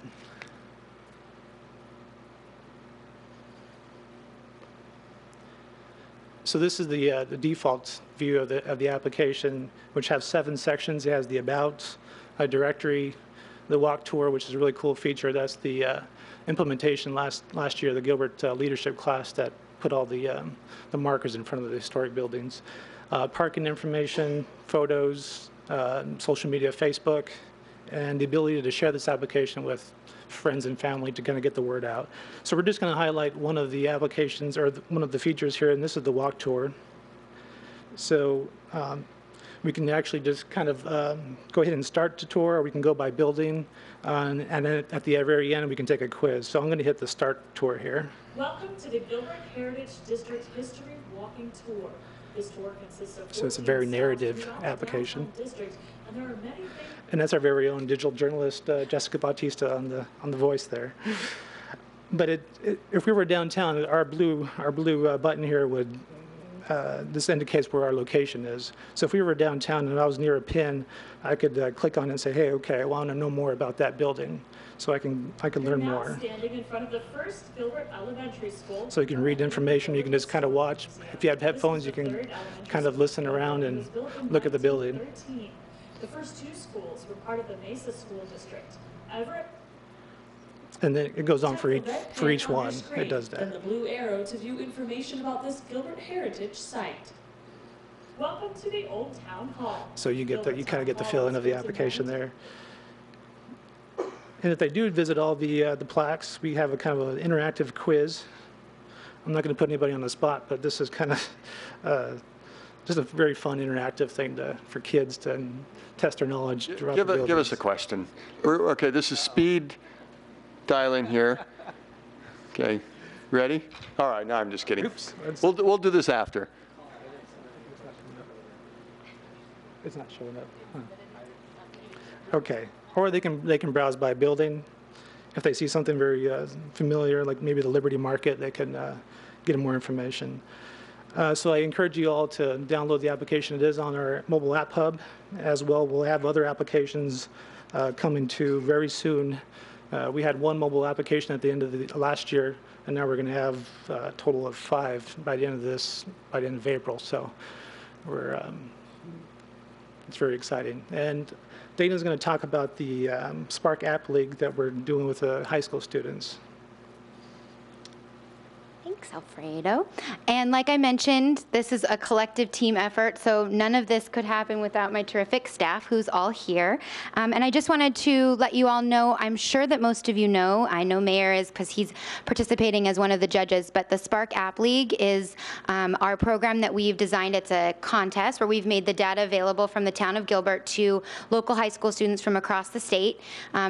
So this is the default view of the application, which has 7 sections. It has the About, a directory, the Walk Tour, which is a really cool feature. That's the implementation last year, the Gilbert leadership class that put all the markers in front of the historic buildings. parking information, photos, social media, Facebook, and the ability to share this application with friends and family to kind of get the word out. So we're just going to highlight one of the applications or one of the features here, and this is the walk tour. So we can actually just kind of go ahead and start the tour, or we can go by building, and then at the very end we can take a quiz. So I'm going to hit the start tour here. Welcome to the Gilbert Heritage District History Walking Tour. This tour consists of So it's a very narrative application. District, and there are many things. And that's our very own digital journalist, Jessica Bautista, on the voice there. But if we were downtown, our blue button here would, this indicates where our location is. So if we were downtown and I was near a pin, I could click on it and say, hey, okay, I want to know more about that building. So I can learn more. Standing in front of the first Gilbert Elementary School. So you can read information, you can just kind of watch. If you have headphones, you can kind of listen around and look at the building. The first two schools were part of the Mesa School District. Everett. And then it goes on for each one. It does that. And the blue arrow to view information about this Gilbert Heritage site. Welcome to the Old Town Hall. So you kind of get the feeling of the application there. And if they do visit all the plaques, we have a kind of an interactive quiz. I'm not going to put anybody on the spot, but this is kind of just a very fun interactive thing for kids to test their knowledge throughout the building. Give us a question. Okay, this is speed dialing here. Okay, ready? All right, no, I'm just kidding. Oops. We'll do this after. It's not showing up. Huh. Okay. Or they can browse by building. If they see something very familiar, like maybe the Liberty Market, they can get more information. So I encourage you all to download the application. It is on our mobile app hub as well. We'll have other applications coming to very soon. We had one mobile application at the end of the last year, and now we're going to have a total of 5 by the end of April. So it's very exciting. And Dana's going to talk about the Spark App League that we're doing with the high school students. Thanks, Alfredo. And like I mentioned, this is a collective team effort, so none of this could happen without my terrific staff, who's all here. And I just wanted to let you all know, I'm sure that most of you know, I know Mayor is because he's participating as one of the judges, but the Spark App League is our program that we've designed. It's a contest where we've made the data available from the town of Gilbert to local high school students from across the state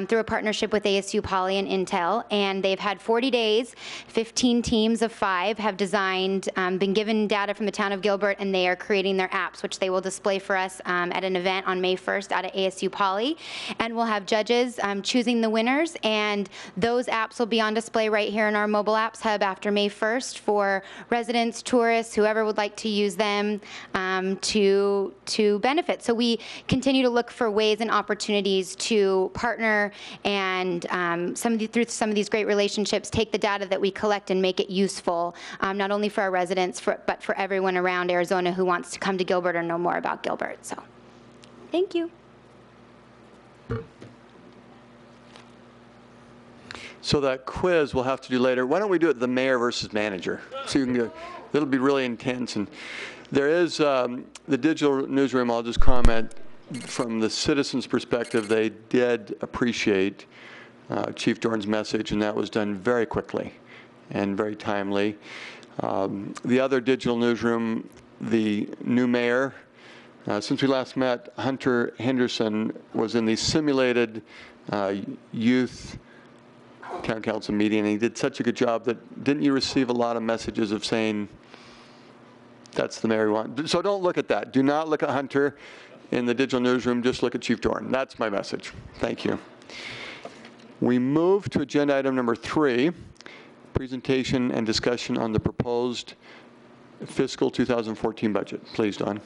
through a partnership with ASU Poly and Intel. And they've had 40 days, 15 teams of 5 have designed, been given data from the town of Gilbert, and they are creating their apps, which they will display for us at an event on May 1st out at ASU Poly. And we'll have judges choosing the winners, and those apps will be on display right here in our mobile apps hub after May 1st for residents, tourists, whoever would like to use them to benefit. So we continue to look for ways and opportunities to partner and through some of these great relationships, take the data that we collect and make it useful, not only for our residents, but for everyone around Arizona who wants to come to Gilbert or know more about Gilbert. So, thank you. So that quiz we'll have to do later. Why don't we do it the mayor versus manager? So you can go, it'll be really intense. And there is the digital newsroom, I'll just comment from the citizens' perspective, they did appreciate Chief Dorn's message, and that was done very quickly and very timely. The other digital newsroom, the new mayor, since we last met, Hunter Henderson was in the simulated youth town council meeting, and he did such a good job that, didn't you receive a lot of messages of saying, that's the mayor we want? So don't look at that. Do not look at Hunter in the digital newsroom, just look at Chief Dorn. That's my message. Thank you. We move to agenda item number 3, presentation and discussion on the proposed fiscal 2014 budget. Please, Dawn.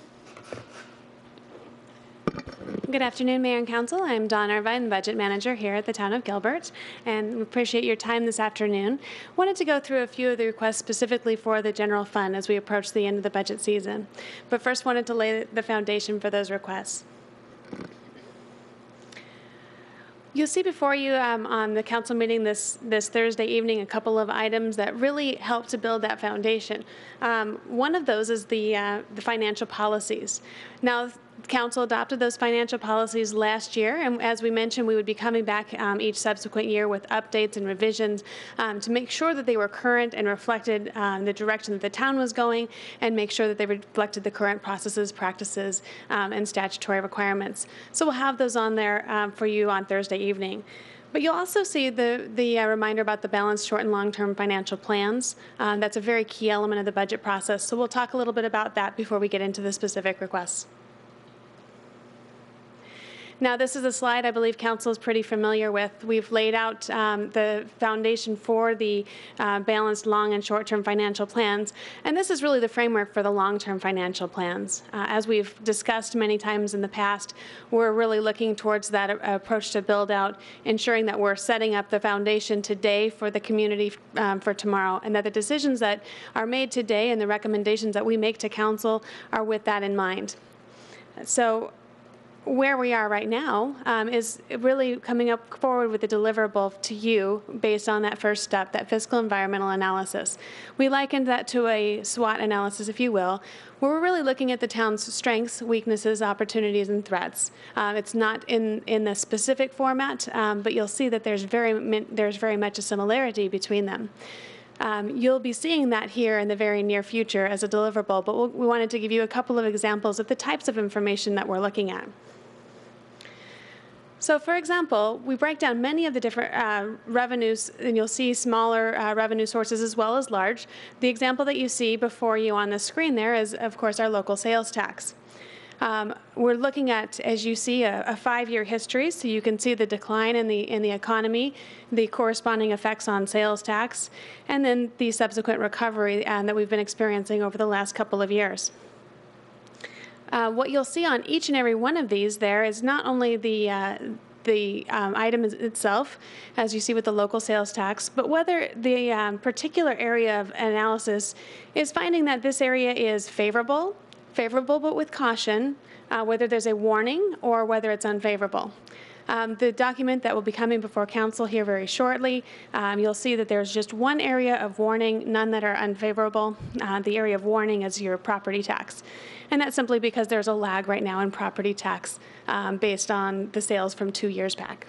Good afternoon, Mayor and Council. I'm Dawn Irvine, Budget Manager here at the Town of Gilbert, and we appreciate your time this afternoon. Wanted to go through a few of the requests specifically for the general fund as we approach the end of the budget season. But first wanted to lay the foundation for those requests. You'll see before you on the council meeting this Thursday evening a couple of items that really help to build that foundation. One of those is the financial policies. Now, council adopted those financial policies last year, and as we mentioned, we would be coming back each subsequent year with updates and revisions to make sure that they were current and reflected the direction that the town was going, and make sure that they reflected the current processes, practices, and statutory requirements. So we'll have those on there for you on Thursday evening. But you'll also see the reminder about the balanced short and long-term financial plans. That's a very key element of the budget process. So we'll talk a little bit about that before we get into the specific requests. Now, this is a slide I believe council is pretty familiar with. We've laid out the foundation for the balanced long and short-term financial plans, and this is really the framework for the long-term financial plans. As we've discussed many times in the past, we're really looking towards that approach to build out, ensuring that we're setting up the foundation today for the community for tomorrow, and that the decisions that are made today and the recommendations that we make to council are with that in mind. So, where we are right now is really coming up forward with a deliverable to you based on that first step, that fiscal environmental analysis. We likened that to a SWOT analysis, if you will, where we're really looking at the town's strengths, weaknesses, opportunities, and threats. It's not in the specific format, but you'll see that there's very much a similarity between them. You'll be seeing that here in the very near future as a deliverable, but we wanted to give you a couple of examples of the types of information that we're looking at. So, for example, we break down many of the different revenues, and you'll see smaller revenue sources as well as large. The example that you see before you on the screen there is, of course, our local sales tax. We're looking at, as you see, a 5-year history, so you can see the decline in the economy, the corresponding effects on sales tax, and then the subsequent recovery that we've been experiencing over the last couple of years. What you'll see on each and every one of these there is not only the item itself, as you see with the local sales tax, but whether the particular area of analysis is finding that this area is favorable but with caution, whether there's a warning or whether it's unfavorable. The document that will be coming before council here very shortly, you'll see that there's just one area of warning, none that are unfavorable. The area of warning is your property tax. And that's simply because there's a lag right now in property tax based on the sales from 2 years back.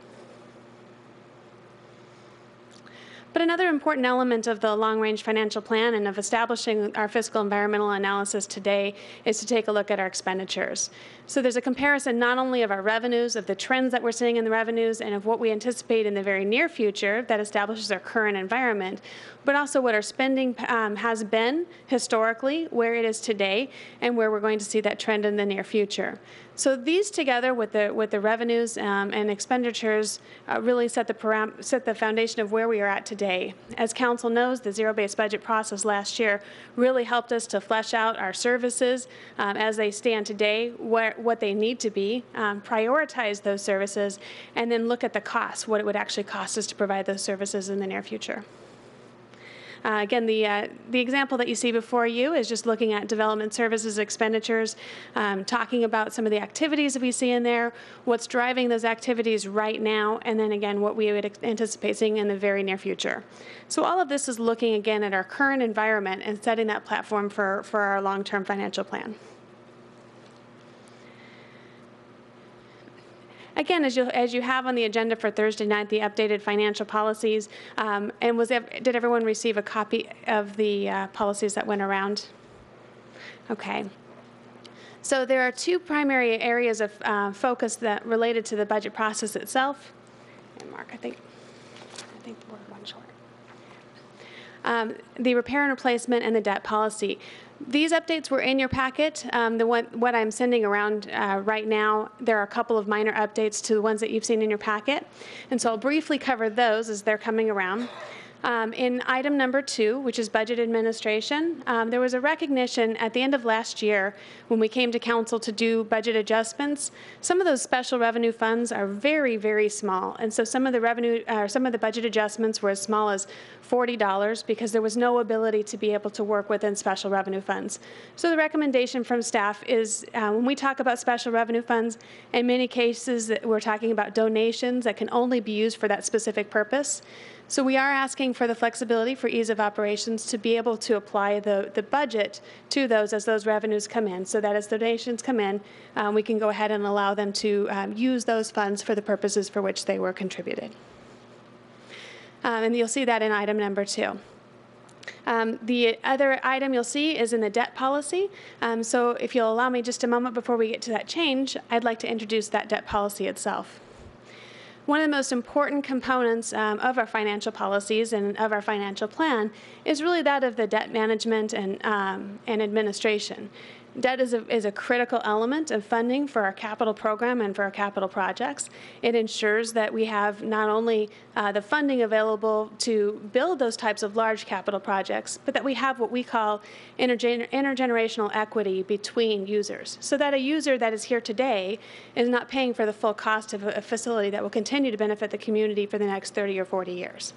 But another important element of the long-range financial plan and of establishing our fiscal environmental analysis today is to take a look at our expenditures. So there's a comparison not only of our revenues, of the trends that we're seeing in the revenues, and of what we anticipate in the very near future that establishes our current environment, but also what our spending has been historically, where it is today, and where we're going to see that trend in the near future. So these together with the revenues and expenditures really set the foundation of where we are at today. As council knows, the zero-based budget process last year really helped us to flesh out our services as they stand today, what they need to be, prioritize those services, and then look at the cost, what it would actually cost us to provide those services in the near future. Again, the example that you see before you is just looking at development services expenditures, talking about some of the activities that we see in there, what's driving those activities right now, and then again, what we would anticipate seeing in the very near future. So all of this is looking again at our current environment and setting that platform for our long-term financial plan. Again, as you have on the agenda for Thursday night, the updated financial policies, and did everyone receive a copy of the policies that went around? Okay. So there are two primary areas of focus that related to the budget process itself. And Mark, I think we're one short. The repair and replacement and the debt policy. These updates were in your packet. What I'm sending around right now, there are a couple of minor updates to the ones that you've seen in your packet. And so I'll briefly cover those as they're coming around. In item number 2, which is budget administration, there was a recognition at the end of last year when we came to council to do budget adjustments. Some of those special revenue funds are very, very small, and so some of the budget adjustments were as small as $40 because there was no ability to be able to work within special revenue funds. So the recommendation from staff is when we talk about special revenue funds, in many cases we're talking about donations that can only be used for that specific purpose. So we are asking for the flexibility for ease of operations to be able to apply the budget to those as those revenues come in, so that as donations come in, we can go ahead and allow them to use those funds for the purposes for which they were contributed. And you'll see that in item number 2. The other item you'll see is in the debt policy. So if you'll allow me just a moment before we get to that change, I'd like to introduce that debt policy itself. One of the most important components of our financial policies and of our financial plan is really that of the debt management and administration. Debt is a critical element of funding for our capital program and for our capital projects. It ensures that we have not only the funding available to build those types of large capital projects, but that we have what we call intergenerational equity between users, so that a user that is here today is not paying for the full cost of a facility that will continue to benefit the community for the next 30 or 40 years.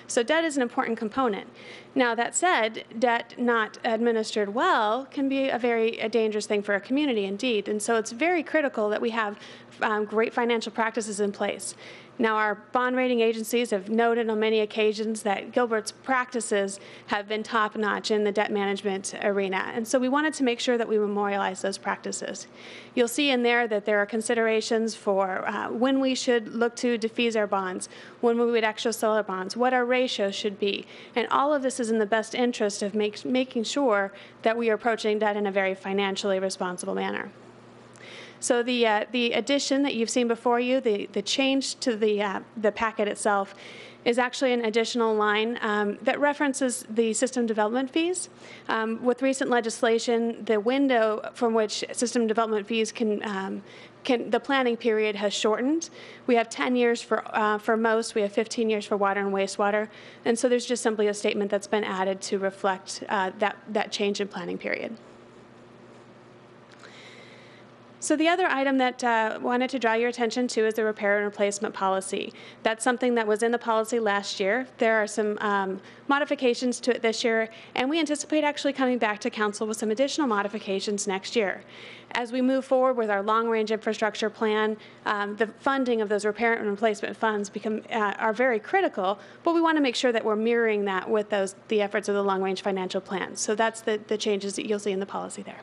So debt is an important component. Now, that said, debt not administered well can be a dangerous thing for a community indeed. And so it's very critical that we have great financial practices in place. Now, our bond rating agencies have noted on many occasions that Gilbert's practices have been top-notch in the debt management arena, and so we wanted to make sure that we memorialize those practices. You'll see in there that there are considerations for when we should look to defease our bonds, when we would actually sell our bonds, what our ratio should be, and all of this is in the best interest of making sure that we are approaching debt in a very financially responsible manner. So the addition that you've seen before you, the change to the packet itself, is actually an additional line that references the system development fees. With recent legislation, the window from which system development fees the planning period has shortened. We have 10 years for most. We have 15 years for water and wastewater. And so there's just simply a statement that's been added to reflect that change in planning period. So the other item that I wanted to draw your attention to is the repair and replacement policy. That's something that was in the policy last year. There are some modifications to it this year, and we anticipate actually coming back to council with some additional modifications next year. As we move forward with our long-range infrastructure plan, the funding of those repair and replacement funds are very critical, but we want to make sure that we're mirroring that with the efforts of the long-range financial plan. So that's the changes that you'll see in the policy there.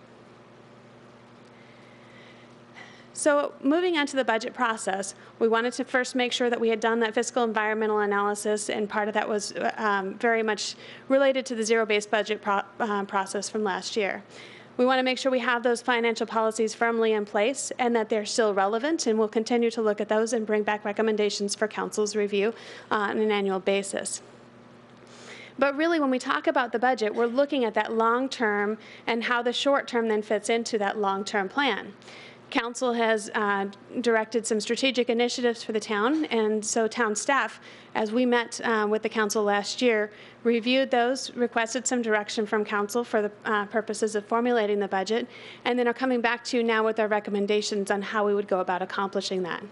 So moving on to the budget process, we wanted to first make sure that we had done that fiscal environmental analysis, and part of that was very much related to the zero-based budget process from last year. We want to make sure we have those financial policies firmly in place and that they're still relevant, and we'll continue to look at those and bring back recommendations for council's review on an annual basis. But really, when we talk about the budget, we're looking at that long-term and how the short-term then fits into that long-term plan. Council has directed some strategic initiatives for the town, and so town staff, as we met with the council last year, reviewed those, requested some direction from council for the purposes of formulating the budget, and then are coming back to you now with our recommendations on how we would go about accomplishing that.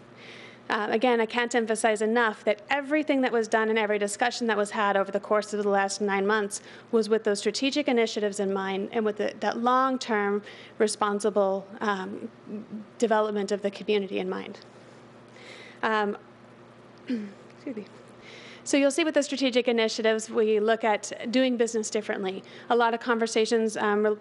Again, I can't emphasize enough that everything that was done and every discussion that was had over the course of the last 9 months was with those strategic initiatives in mind and with that long-term responsible development of the community in mind. Excuse me. So you'll see with the strategic initiatives, we look at doing business differently. A lot of conversations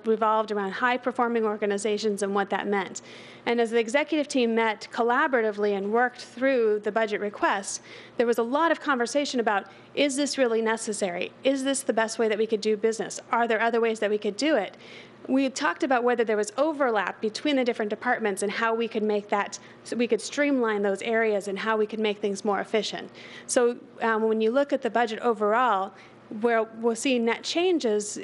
revolved around high-performing organizations and what that meant. And as the executive team met collaboratively and worked through the budget requests, there was a lot of conversation about, is this really necessary? Is this the best way that we could do business? Are there other ways that we could do it? We talked about whether there was overlap between the different departments and how we could make that, so we could streamline those areas and how we could make things more efficient. So when you look at the budget overall, where we'll see net changes,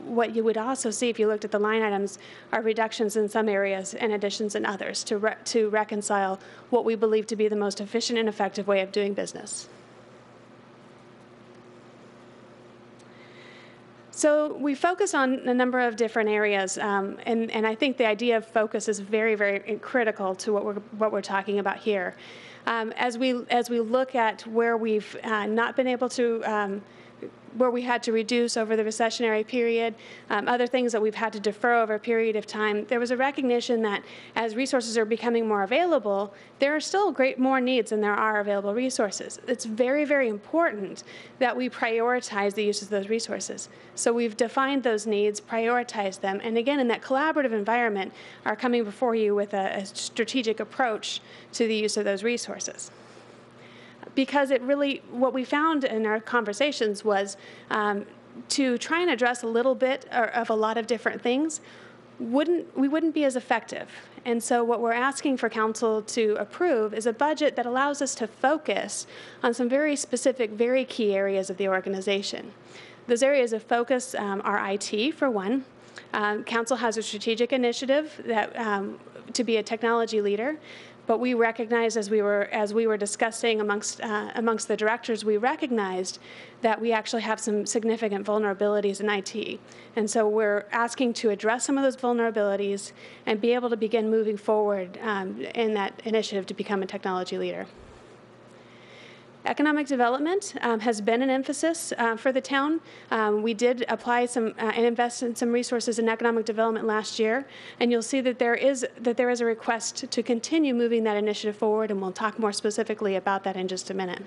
what you would also see if you looked at the line items are reductions in some areas and additions in others to reconcile what we believe to be the most efficient and effective way of doing business. So we focus on a number of different areas, and I think the idea of focus is very, very critical to what we're talking about here. As we look at where we've not been able to where we had to reduce over the recessionary period, other things that we've had to defer over a period of time, there was a recognition that as resources are becoming more available, there are still more needs than there are available resources. It's very, very important that we prioritize the use of those resources. So we've defined those needs, prioritized them, and again, in that collaborative environment, are coming before you with a strategic approach to the use of those resources. Because what we found in our conversations was to try and address a little bit of a lot of different things, we wouldn't be as effective. And so what we're asking for council to approve is a budget that allows us to focus on some very specific, very key areas of the organization. Those areas of focus are IT, for one. Council has a strategic initiative that to be a technology leader. But we recognized as we were discussing amongst the directors, we recognized that we actually have some significant vulnerabilities in IT. And so we're asking to address some of those vulnerabilities and be able to begin moving forward in that initiative to become a technology leader. Economic development has been an emphasis for the town. We did apply some and invest in some resources in economic development last year, and you'll see that there is a request to continue moving that initiative forward, and we'll talk more specifically about that in just a minute.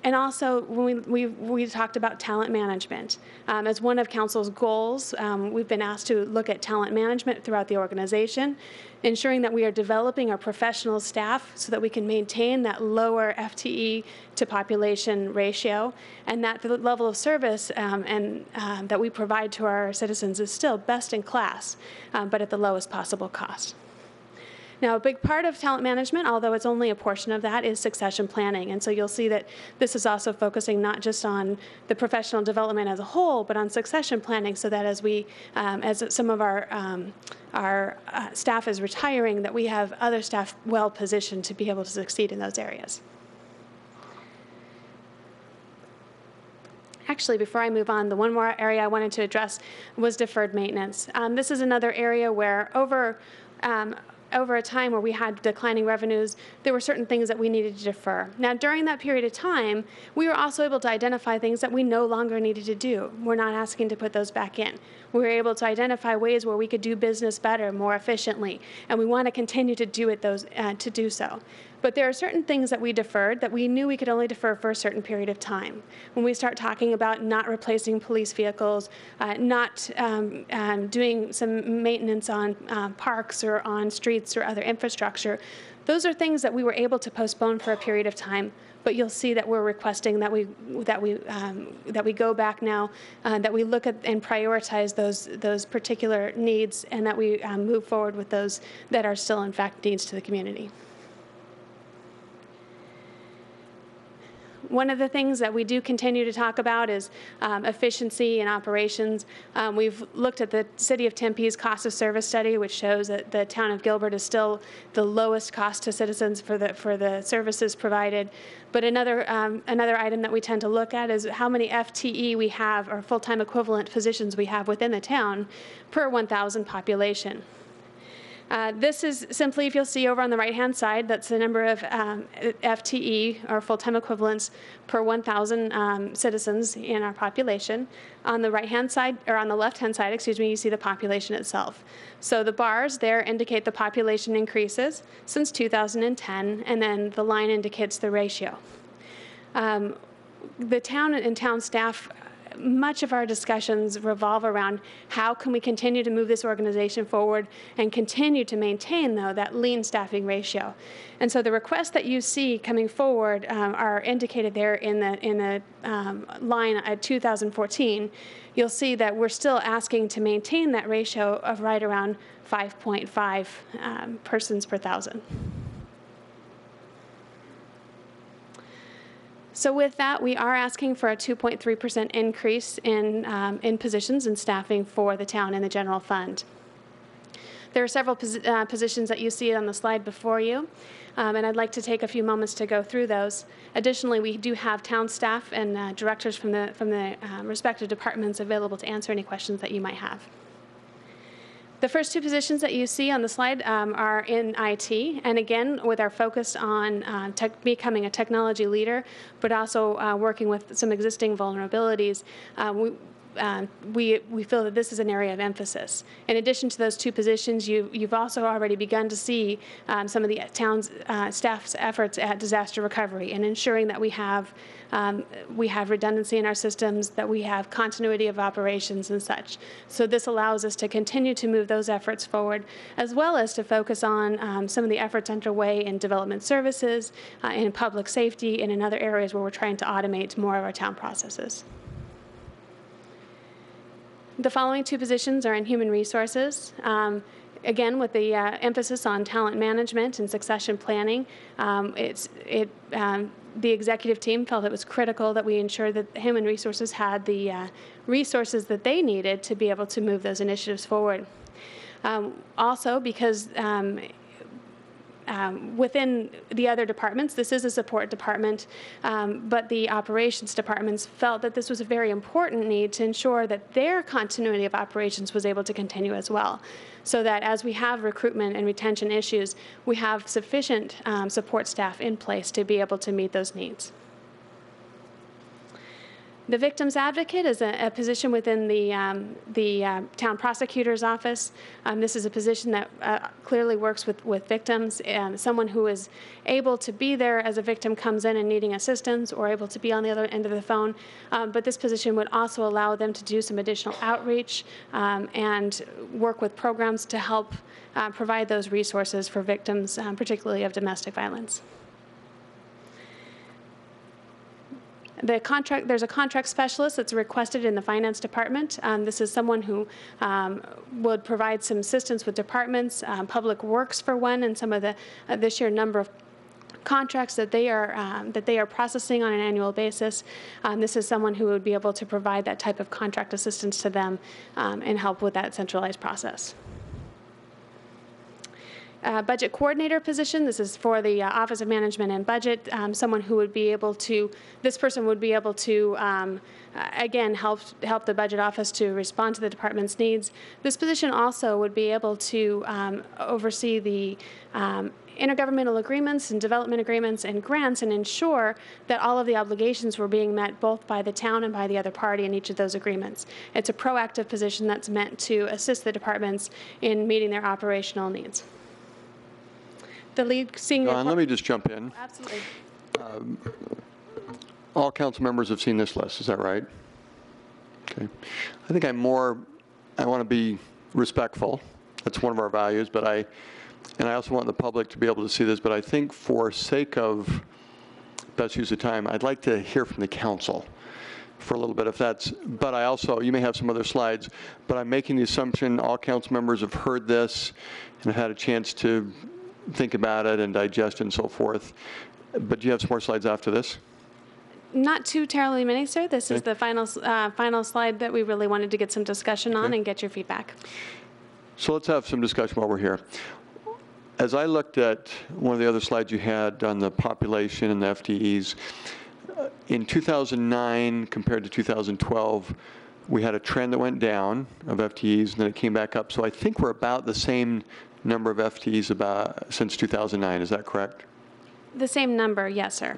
And also, when we talked about talent management. As one of council's goals, we've been asked to look at talent management throughout the organization, ensuring that we are developing our professional staff so that we can maintain that lower FTE to population ratio, and that the level of service that we provide to our citizens is still best in class, but at the lowest possible cost. Now, a big part of talent management, although it's only a portion of that, is succession planning. And so you'll see that this is also focusing not just on the professional development as a whole, but on succession planning, so that as some of our staff is retiring, that we have other staff well positioned to be able to succeed in those areas. Actually, before I move on, the one more area I wanted to address was deferred maintenance. This is another area where over a time where we had declining revenues, there were certain things that we needed to defer. Now, during that period of time, we were also able to identify things that we no longer needed to do. We're not asking to put those back in. We were able to identify ways where we could do business better, more efficiently, and we want to continue to do so. But there are certain things that we deferred that we knew we could only defer for a certain period of time. When we start talking about not replacing police vehicles, not doing some maintenance on parks or on streets or other infrastructure, those are things that we were able to postpone for a period of time. But you'll see that we're requesting that we go back now, that we look at and prioritize those particular needs, and that we move forward with those that are still in fact needs to the community. One of the things that we do continue to talk about is efficiency in operations. We've looked at the City of Tempe's cost of service study, which shows that the town of Gilbert is still the lowest cost to citizens for the services provided. But another item that we tend to look at is how many FTE we have, or full-time equivalent positions we have within the town per 1,000 population. This is simply, if you'll see over on the right-hand side, that's the number of FTE, or full-time equivalents, per 1,000 citizens in our population. On the right-hand side, or on the left-hand side, excuse me, you see the population itself. So the bars there indicate the population increases since 2010, and then the line indicates the ratio. The town and town staff, much of our discussions revolve around how can we continue to move this organization forward and continue to maintain, though, that lean staffing ratio. And so the requests that you see coming forward are indicated there in the line at 2014. You'll see that we're still asking to maintain that ratio of right around 5.5 persons per thousand. So with that, we are asking for a 2.3% increase in positions and staffing for the town and the general fund. There are several positions that you see on the slide before you, and I'd like to take a few moments to go through those. Additionally, we do have town staff and directors from the respective departments available to answer any questions that you might have. The first two positions that you see on the slide are in IT, and again, with our focus on becoming a technology leader, but also working with some existing vulnerabilities, we feel that this is an area of emphasis. In addition to those two positions, you've also already begun to see some of the town's staff's efforts at disaster recovery and ensuring that we have redundancy in our systems, that we have continuity of operations and such. So this allows us to continue to move those efforts forward, as well as to focus on some of the efforts underway in development services, in public safety, and in other areas where we're trying to automate more of our town processes. The following two positions are in human resources. Again, with the emphasis on talent management and succession planning, the executive team felt it was critical that we ensure that human resources had the resources that they needed to be able to move those initiatives forward. Also, because within the other departments, this is a support department, but the operations departments felt that this was a very important need to ensure that their continuity of operations was able to continue as well, so that as we have recruitment and retention issues, we have sufficient support staff in place to be able to meet those needs. The victim's advocate is a position within the town prosecutor's office. This is a position that clearly works with victims, someone who is able to be there as a victim comes in and needing assistance, or able to be on the other end of the phone. But this position would also allow them to do some additional outreach and work with programs to help provide those resources for victims, particularly of domestic violence. There's a contract specialist that's requested in the finance department. This is someone who would provide some assistance with departments, public works for one, and some of the sheer number of contracts that they are processing on an annual basis. This is someone who would be able to provide that type of contract assistance to them and help with that centralized process. Budget coordinator position. This is for the Office of Management and Budget. Someone who would be able to, this person would be able to, again, help the budget office to respond to the department's needs. This position also would be able to oversee the intergovernmental agreements and development agreements and grants and ensure that all of the obligations were being met both by the town and by the other party in each of those agreements. It's a proactive position that's meant to assist the departments in meeting their operational needs. The lead senior... Don, let me just jump in. Absolutely. All council members have seen this list, is that right? Okay. I think I want to be respectful. That's one of our values, but I also want the public to be able to see this, but I think for sake of best use of time, I'd like to hear from the council for a little bit, if that's, but I also, you may have some other slides, but I'm making the assumption all council members have heard this and have had a chance to think about it and digest and so forth. But do you have some more slides after this? Not too terribly many, sir. This is the final slide that we really wanted to get some discussion on and get your feedback. So let's have some discussion while we're here. As I looked at one of the other slides you had on the population and the FTEs, in 2009 compared to 2012, we had a trend that went down of FTEs, and then it came back up. So I think we're about the same number of FTEs since 2009. Is that correct? The same number, yes, sir.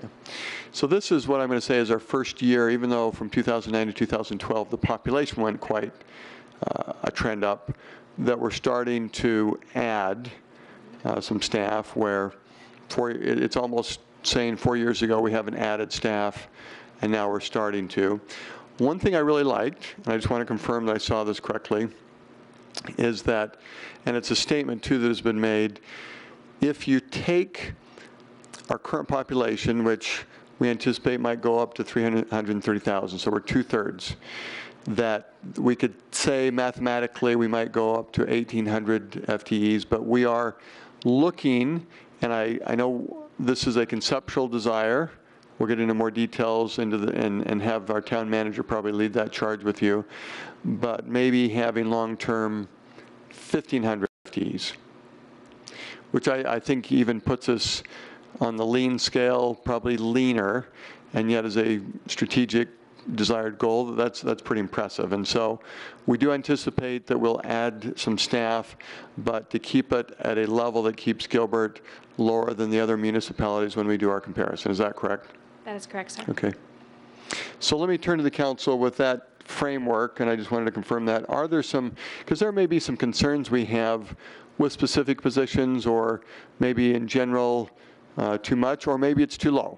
So this is what I'm going to say is our first year, even though from 2009 to 2012, the population went quite a trend up, that we're starting to add some staff where it's almost saying 4 years ago we haven't added staff, and now we're starting to. One thing I really liked, and I just want to confirm that I saw this correctly, is that, and it's a statement too that has been made, if you take our current population, which we anticipate might go up to 330,000, so we're 2/3, that we could say mathematically we might go up to 1,800 FTEs, but we are looking, and I know this is a conceptual desire. We'll get into more details and have our town manager probably lead that charge with you, but maybe having long-term 1,500 FTEs, which I think even puts us on the lean scale, probably leaner, and yet as a strategic desired goal, that's pretty impressive. And so we do anticipate that we'll add some staff, but to keep it at a level that keeps Gilbert lower than the other municipalities when we do our comparison. Is that correct? That is correct, sir. Okay. So let me turn to the council with that framework, and I just wanted to confirm that. Are there some, because there may be some concerns we have with specific positions, or maybe in general too much, or maybe it's too low.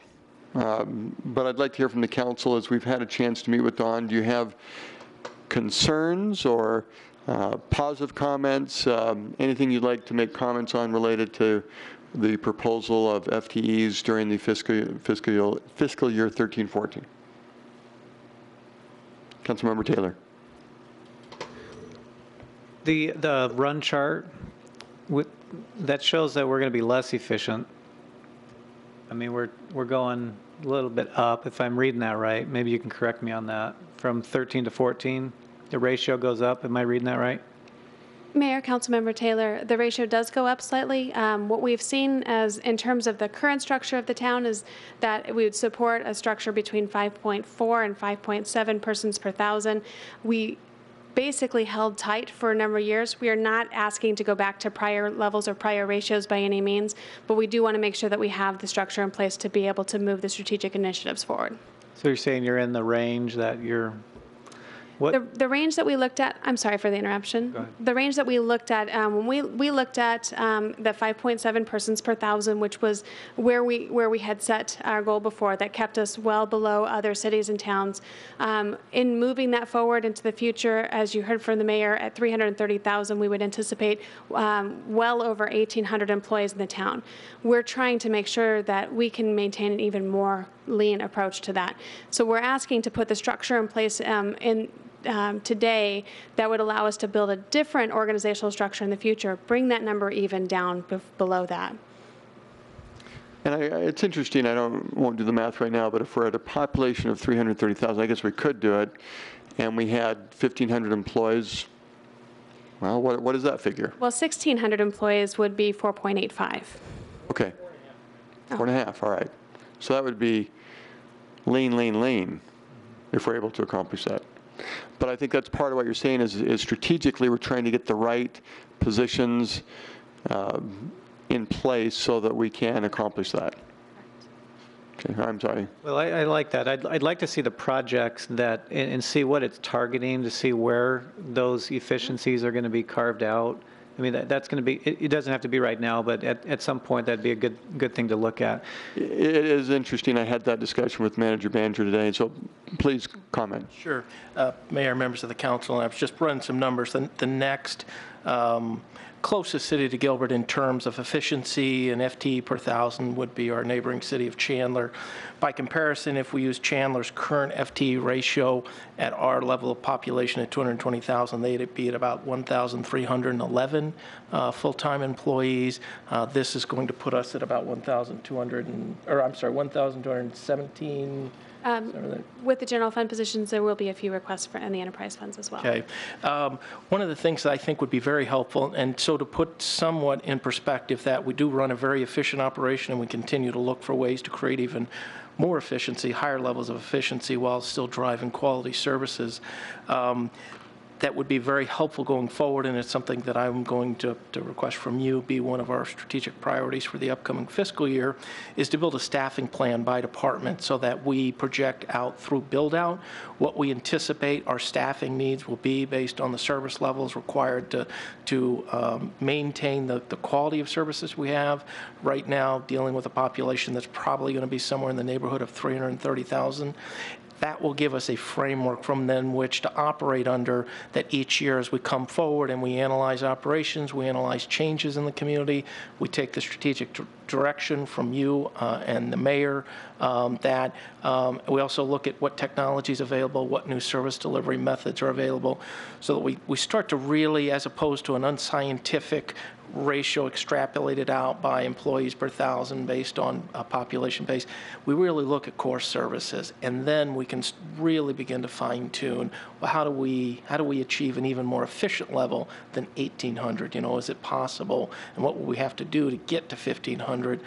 But I'd like to hear from the council as we've had a chance to meet with Dawn. Do you have concerns or positive comments, anything you'd like to make comments on related to the proposal of FTEs during the fiscal year 13-14? Councilmember Taylor. The run chart, that shows that we're going to be less efficient. I mean, we're going a little bit up, if I'm reading that right. Maybe you can correct me on that. From 13 to 14, the ratio goes up. Am I reading that right? Mayor, Councilmember Taylor, the ratio does go up slightly. What we've seen as in terms of the current structure of the town is that we would support a structure between 5.4 and 5.7 persons per thousand. We basically held tight for a number of years. We are not asking to go back to prior levels or prior ratios by any means, but we do want to make sure that we have the structure in place to be able to move the strategic initiatives forward. So you're saying you're in the range that you're, what? The range that we looked at, I'm sorry for the interruption. Go ahead. The range that we looked at, when we looked at the 5.7 persons per thousand, which was where we had set our goal before, that kept us well below other cities and towns. In moving that forward into the future, as you heard from the mayor, at 330,000, we would anticipate well over 1,800 employees in the town. We're trying to make sure that we can maintain an even more lean approach to that. So we're asking to put the structure in place today that would allow us to build a different organizational structure in the future, bring that number even down below that. And it's interesting, won't do the math right now, but if we're at a population of 330,000, I guess we could do it, and we had 1,500 employees, well, what is that figure? Well, 1,600 employees would be 4.85. Okay, 4.5, all right. So that would be lean, if we're able to accomplish that. But I think that's part of what you're saying is strategically we're trying to get the right positions in place so that we can accomplish that. Okay, I'm sorry. Well, I like that. I'd like to see the projects that and see what it's targeting, to see where those efficiencies are going to be carved out. I mean, that's going to be, it doesn't have to be right now, but at some point that'd be a good thing to look at. It is interesting. I had that discussion with Manager Banjer today, so please comment. Sure. Mayor, members of the council, I was just running some numbers. The next closest city to Gilbert in terms of efficiency and FTE per thousand would be our neighboring city of Chandler. By comparison, if we use Chandler's current FTE ratio at our level of population at 220,000, they'd be at about 1,311 full-time employees. This is going to put us at about 1,217. With the general fund positions, there will be a few requests in the enterprise funds as well. Okay. One of the things that I think would be very helpful, and so to put somewhat in perspective that we do run a very efficient operation and we continue to look for ways to create even more efficiency, higher levels of efficiency while still driving quality services. That would be very helpful going forward, and it's something that I'm going to request from you be one of our strategic priorities for the upcoming fiscal year, is to build a staffing plan by department so that we project out through build-out what we anticipate our staffing needs will be based on the service levels required to maintain the quality of services we have. Right now, dealing with a population that's probably going to be somewhere in the neighborhood of 330,000. That will give us a framework from then which to operate under, that each year as we come forward and we analyze operations, we analyze changes in the community, we take the strategic direction from you and the mayor, that we also look at what technology is available, what new service delivery methods are available, so that we start to really, as opposed to an unscientific ratio extrapolated out by employees per thousand based on a population base, we really look at core services, and then we can really begin to fine tune, well, how do we achieve an even more efficient level than 1,800? You know, is it possible? And what will we have to do to get to 1,500?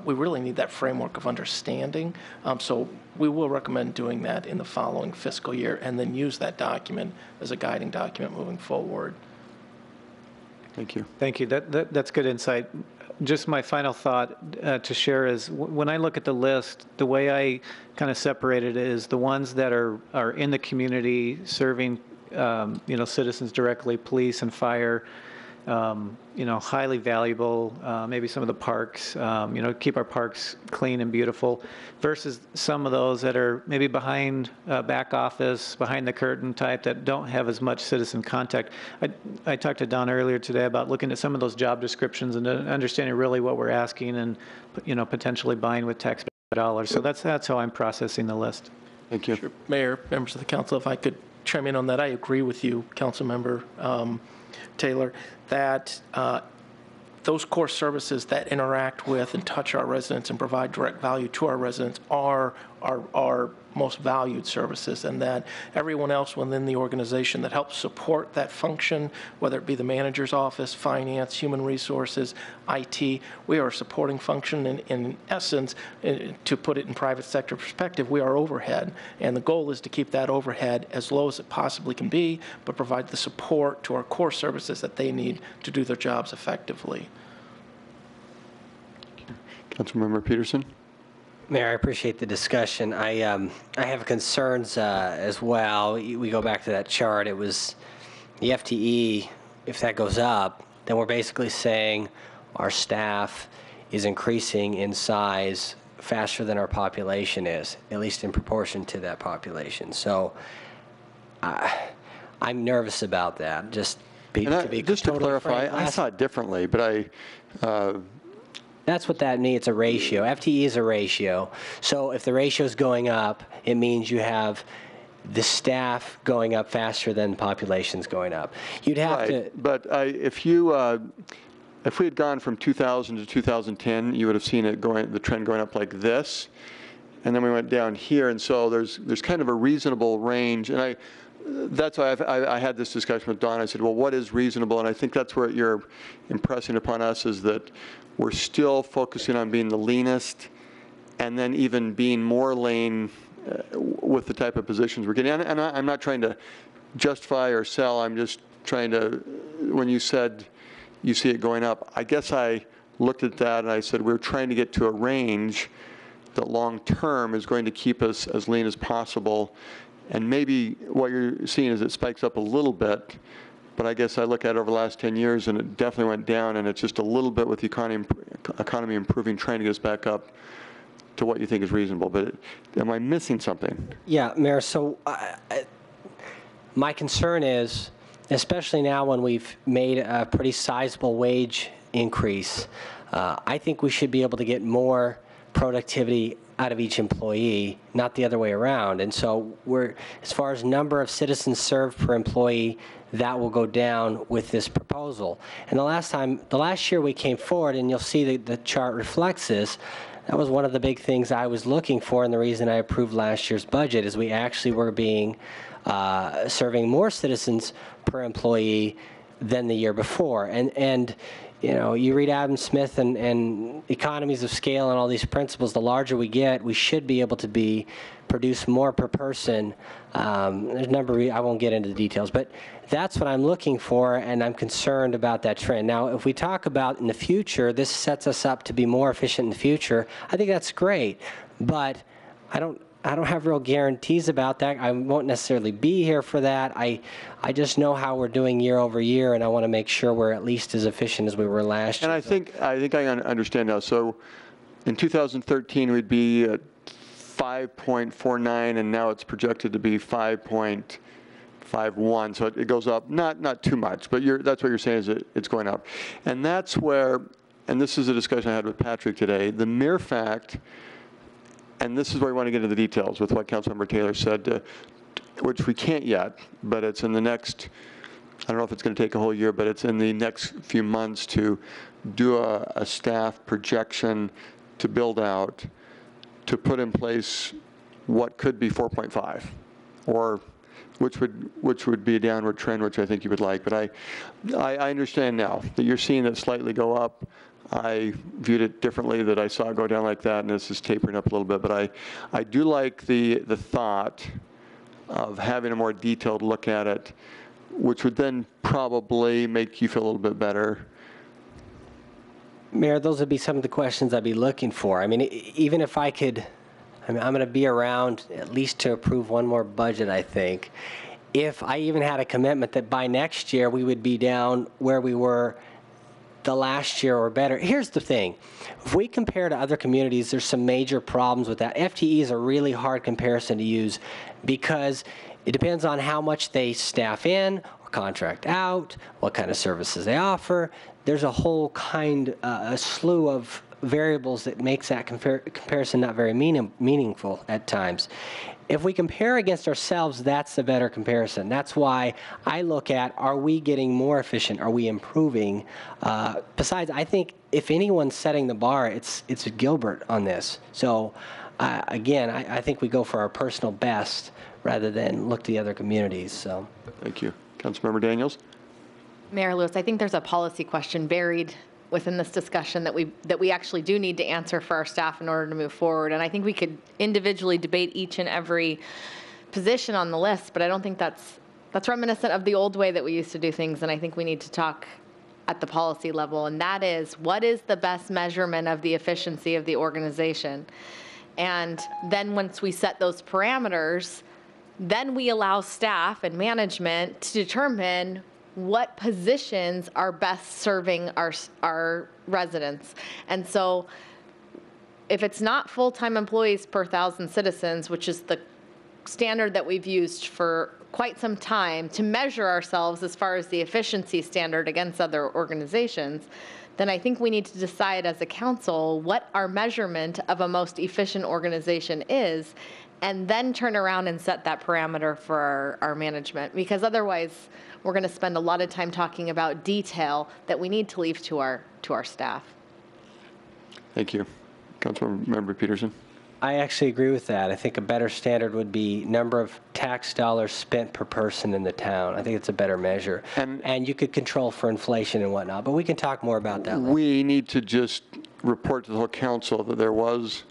We really need that framework of understanding. So we will recommend doing that in the following fiscal year, and then use that document as a guiding document moving forward. Thank you. Thank you. That's good insight. Just my final thought to share is when I look at the list, the way I kind of separate it is the ones that are in the community serving, citizens directly, police and fire, highly valuable, maybe some of the parks, keep our parks clean and beautiful, versus some of those that are maybe behind back office, behind the curtain type that don't have as much citizen contact. I talked to Don earlier today about looking at some of those job descriptions and understanding really what we're asking and, potentially buying with taxpayer dollars. So that's how I'm processing the list. Thank you. Sure. Mayor, members of the council, if I could chime in on that, I agree with you, Councilmember Taylor, that those core services that interact with and touch our residents and provide direct value to our residents are our most valued services, and that everyone else within the organization that helps support that function, whether it be the manager's office, finance, human resources, IT, we are a supporting function. In essence, to put it in private sector perspective, we are overhead, and the goal is to keep that overhead as low as it possibly can be, but provide the support to our core services that they need to do their jobs effectively. Councilmember Peterson. Mayor, I appreciate the discussion. I have concerns as well. We go back to that chart. It was the FTE. If that goes up, then we're basically saying our staff is increasing in size faster than our population is, at least in proportion to that population. So I'm nervous about that. Just to clarify, I saw it differently, but that's what that means. It's a ratio. FTE is a ratio. So if the ratio is going up, it means you have the staff going up faster than the population's going up. You'd have to. But if we had gone from 2000 to 2010, you would have seen it the trend going up like this, and then we went down here, and so there's kind of a reasonable range, and that's why I had this discussion with Don. I said, well, what is reasonable? And I think that's what you're impressing upon us, is that we're still focusing on being the leanest, and then even being more lean with the type of positions we're getting. And I'm not trying to justify or sell. I'm just trying to, when you said you see it going up, I guess I looked at that and I said we're trying to get to a range that long term is going to keep us as lean as possible. And maybe what you're seeing is it spikes up a little bit, but I guess I look at it over the last 10 years and it definitely went down, and it's just a little bit with the economy improving, trying to get us back up to what you think is reasonable. But am I missing something? Yeah, Mayor, so my concern is, especially now when we've made a pretty sizable wage increase, I think we should be able to get more productivity out of each employee, not the other way around. And so as far as number of citizens served per employee, that will go down with this proposal. And the last year we came forward, and you'll see the chart reflects this, that was one of the big things I was looking for, and the reason I approved last year's budget is we actually were serving more citizens per employee than the year before. And you read Adam Smith and economies of scale and all these principles, the larger we get, we should be able to produce more per person. There's a number, I won't get into the details, but that's what I'm looking for, and I'm concerned about that trend. Now, if we talk about in the future, this sets us up to be more efficient in the future, I think that's great, but I don't have real guarantees about that. I won't necessarily be here for that. I just know how we're doing year over year, and I want to make sure we're at least as efficient as we were last year. And I think I understand now. So in 2013, we'd be at 5.49, and now it's projected to be 5.51. So it goes up, not too much, but that's what you're saying, is it's going up. And that's where and this is a discussion I had with Patrick today, the mere fact, and this is where we want to get into the details with what Councilmember Taylor said, which we can't yet, but it's in the next, I don't know if it's going to take a whole year, but it's in the next few months to do a staff projection to build out, to put in place what could be 4.5, or which would be a downward trend, which I think you would like. But I understand now that you're seeing it slightly go up. I viewed it differently, that I saw it go down like that, and this is tapering up a little bit. But I do like the thought of having a more detailed look at it, which would then probably make you feel a little bit better. Mayor, those would be some of the questions I'd be looking for. I mean, even if I could, I mean, I'm going to be around at least to approve one more budget, I think. If I even had a commitment that by next year we would be down where we were the last year or better. Here's the thing. If we compare to other communities, there's some major problems with that. FTE is a really hard comparison to use because it depends on how much they staff in or contract out, what kind of services they offer. There's a whole a slew of variables that makes that comparison not very meaningful at times. If we compare against ourselves, that's the better comparison. That's why I look at, are we getting more efficient? Are we improving? Besides, I think if anyone's setting the bar, it's Gilbert on this. So again, I think we go for our personal best rather than look to the other communities. So. Thank you. Councilmember Daniels? Mayor Lewis, I think there's a policy question buried within this discussion that we actually do need to answer for our staff in order to move forward. And I think we could individually debate each and every position on the list, but I don't think that's reminiscent of the old way that we used to do things. And I think we need to talk at the policy level, and that is, what is the best measurement of the efficiency of the organization? And then once we set those parameters, then we allow staff and management to determine what positions are best serving our residents. And so if it's not full-time employees per 1,000 citizens, which is the standard that we've used for quite some time to measure ourselves as far as the efficiency standard against other organizations, then I think we need to decide as a council what our measurement of a most efficient organization is, and then turn around and set that parameter for our management. Because otherwise, we're going to spend a lot of time talking about detail that we need to leave to our staff. Thank you. Councilmember Peterson? I actually agree with that. I think a better standard would be number of tax dollars spent per person in the town. I think it's a better measure. And you could control for inflation and whatnot, but we can talk more about that later. We need to just report to the whole council that there was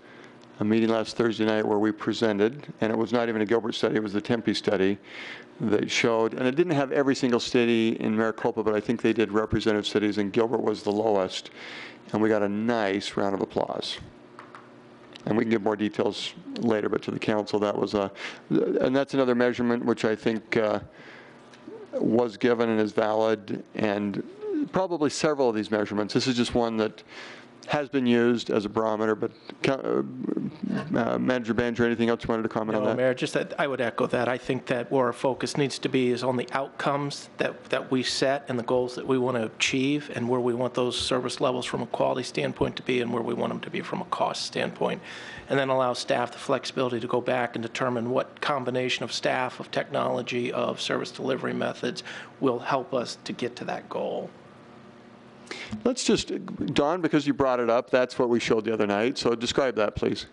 a meeting last Thursday night where we presented, and it was not even a Gilbert study, it was the Tempe study that showed, and it didn't have every single city in Maricopa, but I think they did representative cities, and Gilbert was the lowest, and we got a nice round of applause. And we can give more details later, but to the council, that was and that's another measurement which I think was given and is valid, and probably several of these measurements. This is just one that has been used as a barometer, but Manager Banjer, anything else you wanted to comment on that? Mayor, just that I would echo that. I think that where our focus needs to be is on the outcomes that we set and the goals that we want to achieve, and where we want those service levels from a quality standpoint to be, and where we want them to be from a cost standpoint. And then allow staff the flexibility to go back and determine what combination of staff, of technology, of service delivery methods will help us to get to that goal. Let's just, Dawn, because you brought it up, that's what we showed the other night. So describe that, please.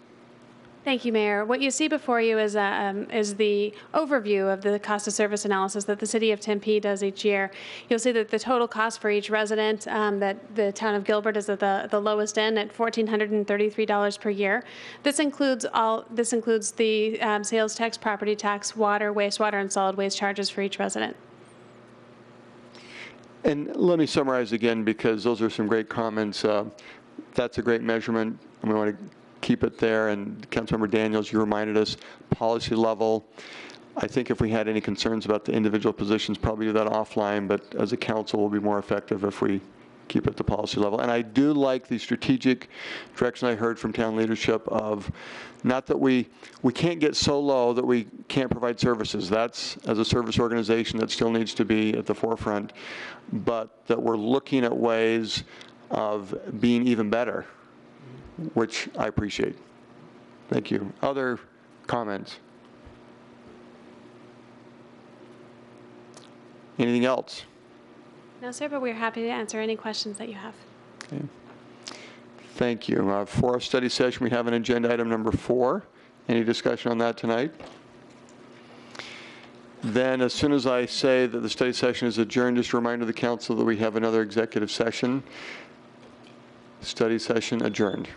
Thank you, Mayor. What you see before you is the overview of the cost of service analysis that the City of Tempe does each year. You'll see that the total cost for each resident, that the town of Gilbert is at the lowest end at $1,433 per year. This includes the sales tax, property tax, water, wastewater, and solid waste charges for each resident. And let me summarize again, because those are some great comments. That's a great measurement, and we want to keep it there. And Councilmember Daniels, you reminded us, policy level. I think if we had any concerns about the individual positions, probably do that offline, but as a council, we'll be more effective if we keep it at the policy level. And I do like the strategic direction I heard from town leadership of not that we can't get so low that we can't provide services. That's, as a service organization, that still needs to be at the forefront, but that we're looking at ways of being even better, which I appreciate. Thank you. Other comments? Anything else? No, sir, but we're happy to answer any questions that you have. Okay. Thank you. For our study session, we have an agenda item number 4. Any discussion on that tonight? Then, as soon as I say that the study session is adjourned, just a reminder to the council that we have another executive session. Study session adjourned.